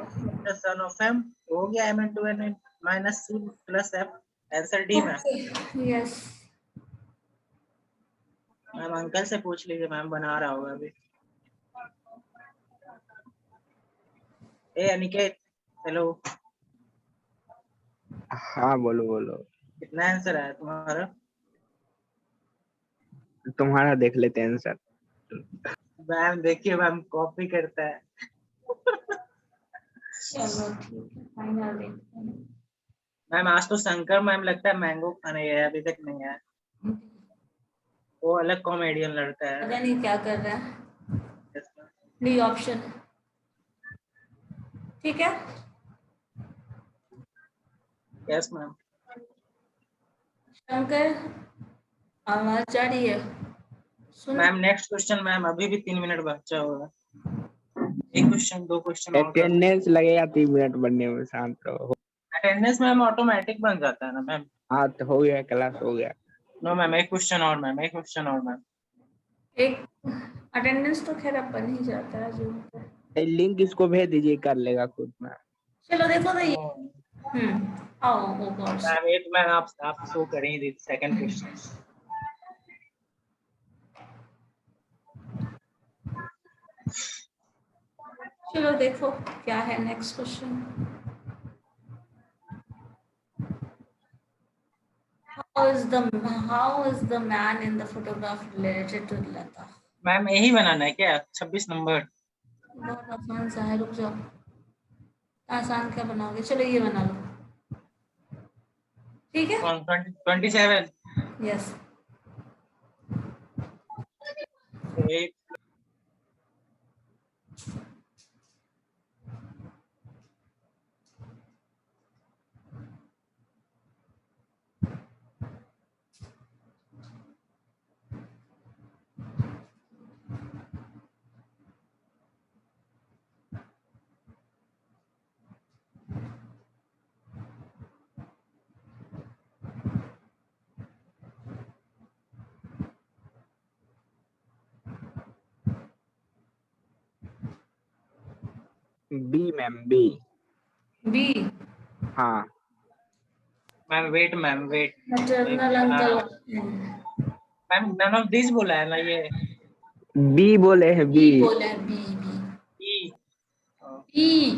the son of m, हो गया m into n minus c plus f, answer D ma'am. Yes. Ma'am uncle से पूछ लीजिए, मैम बना रहा होगा अभी। ए अनिकेत, हेलो, हाँ बोलो बोलो, कितना आंसर आया तुम्हारा? तुम्हारा देख लेते हैं आंसर। मैम देखिए मैम कॉपी करता है। चलो ठीक है, फाइनल देखते हैं। मैम आज तो शंकर मैम लगता है मैंगो खाने गए, अभी तक नहीं आया। वो अलग कॉमेडियन लड़का है। पता नहीं क्या कर रहा है। डी ऑप्शन, ठीक है। Yes ma'am. शंकर, आवाज जा रही है? सुन। मैम नेक्स्ट क्वेश्चन मैम, अभी भी 3 मिनट बचा होगा। एक क्वेश्चन 2 क्वेश्चन और कर। अटेंडेंस लगेगा 3 मिनट बनने में, शांत रहो। अटेंडेंस मैम ऑटोमेटिक बन जाता है ना मैम? हाँ तो हो गया, क्लास हो गया। नो मैम, एक क्वेश्चन और मैम, एक क्वेश्चन और मैम। एक अटेंडेंस तो खैर अब बन ही जाता है जो होता है। लिंक इसको भेज दीजिए, कर लेगा खुद में। चलो देखो तो ये आओ ओ गॉड। मैम ये तो मैम आप शो कर ही दी सेकंड क्वेश्चन। चलो देखो क्या है next question. how is the man in the photograph related to Lata? Ma'am यही बनाना है क्या 26 नंबर? बहुत आसान सा है, रुक जाओ। आसान क्या बनाओगे? चलो ये बना लो, ठीक है। 27। यस। एक बी मैम, बी। बी। हाँ ma'am wait ma'am wait, maternal uncle. Ma'am none of this बोला है ना ये? बी बोले हैं, बी बी। बोले बी बी ई ई।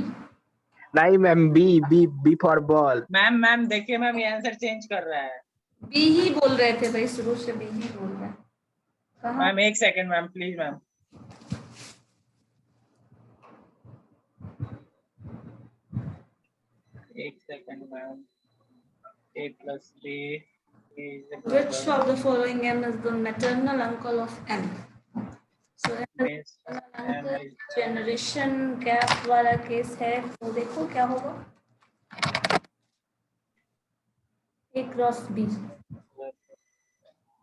नहीं ma'am, B B B for ball. Ma'am देखिए मैम ये आंसर चेंज कर रहा है। बी ही बोल रहे थे भाई, शुरू से बी ही बोल रहे हैं। कहाँ? मैम एक सेकंड मैम प्लीज मैम। एक second ma'am. a plus b is the Which brother of the following M is the maternal uncle of M? So is uncle is generation gap वाला case है, तो देखो क्या होगा। A cross B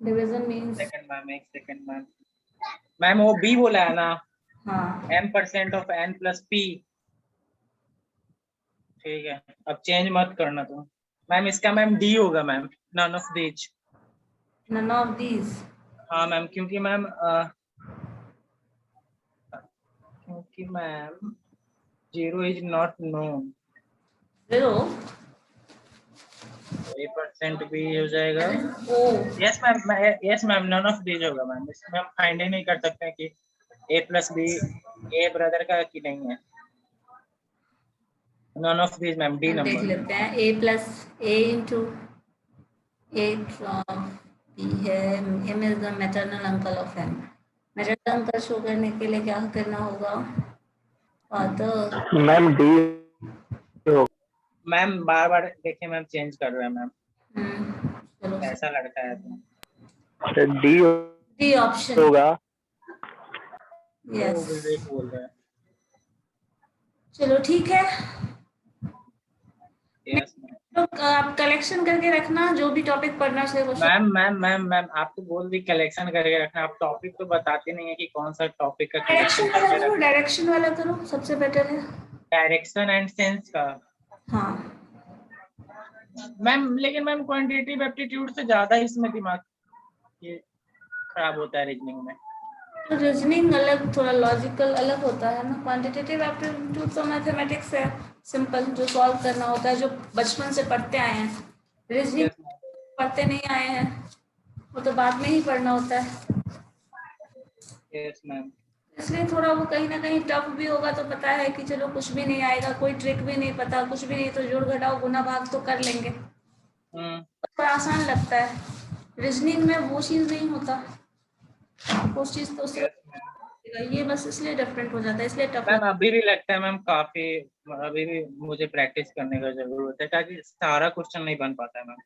division means। Second ma'am, एक second ma'am. Ma'am वो b बोला है ना? हाँ, m% of n plus p। ठीक है, अब चेंज मत करना तुम। मैम इसका मैम डी होगा ma'am, none of these. none of these। हाँ मैम, क्योंकि ma'am 0 is not known। 0 a% भी हो जाएगा। O। Yes ma'am none of these होगा मैम। इसमें हम फाइंड ही नहीं कर सकते कि a plus b a brother का कि नहीं है। None of these ma'am, D देख नंबर। लेते हैं। A plus A into A cross B है। M is the maternal uncle of M। maternal uncle show करने के लिए क्या करना होगा? फादर। Ma'am D. मैम बार बार देखिए मैम चेंज कर रहा है मैम। चलो ऐसा लड़का है तो डी डी ऑप्शन होगा। यस। विवेक बोल रहा है। चलो ठीक है, यस तो आप कलेक्शन करके रखना जो भी टॉपिक पढ़ना है क्वेश्चन। मैम आप तो बोल दी कलेक्शन करके रखना, आप टॉपिक तो बताते नहीं है कि कौन सा टॉपिक का डायरेक्शन कलेक्शन वाला करके करो, रखना। डायरेक्शन वाला करो, सबसे बेटर है। डायरेक्शन एंड सेंस का हाँ, मैम, लेकिन मैम क्वांटिटेटिव एप्टीट्यूड से ज्यादा इसमें दिमाग ये खराब होता है रीजनिंग में। तो रीजनिंग अलग, थोड़ा लॉजिकल अलग होता है ना। क्वांटिटेटिव एप्टीट्यूड तो मैथमेटिक्स है, सिंपल, जो सॉल्व करना होता है, जो बचपन से पढ़ते आए हैं। रीजनिंग यस मैम, पढ़ते नहीं आए हैं, वो तो बाद में ही पढ़ना होता है। यस मैम, इसलिए थोड़ा वो कहीं ना कहीं टफ भी होगा, तो पता है कि चलो कुछ भी नहीं आएगा, कोई ट्रिक भी नहीं पता, कुछ भी नहीं, तो जोड़ घटाओ गुना भाग तो कर लेंगे, थोड़ा आसान लगता है। रीजनिंग में वो चीज़ नहीं होता, वो चीज़ तो उससे यस मैम। ये बस इसलिए डिफरेंट हो जाता है, इसलिए टफ मैम लगता अभी भी लगता है मैम काफी, अभी भी मुझे प्रैक्टिस करने का जरूरत है, ताकि सारा क्वेश्चन नहीं बन पाता है मैम।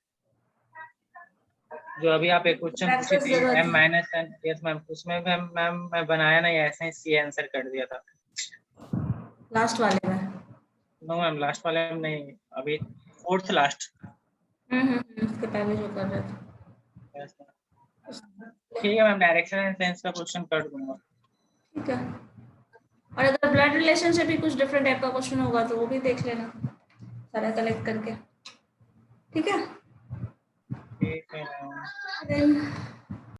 जो अभी आप एक क्वेश्चन है। पूछी प्रैक्टिस थी जरूरत m है। माइनस एन, यस मैम, उसमें मैम मैं बनाया नहीं, ऐसे ही सी आंसर कर दिया था। लास्ट वाले में नो मैम, लास्ट वाले में नहीं, अभी फोर्थ लास्ट। उसके पहले जो कर रहे थे। यस मैम, ठीक है मैम, डायरेक्शन एंड सेंस का क्वेश्चन कर दूंगा। ठीक है, और अगर ब्लड रिलेशन से भी कुछ डिफरेंट टाइप का क्वेश्चन होगा तो वो भी देख लेना, सारा कलेक्ट करके। ठीक है ठीक है मैम। Then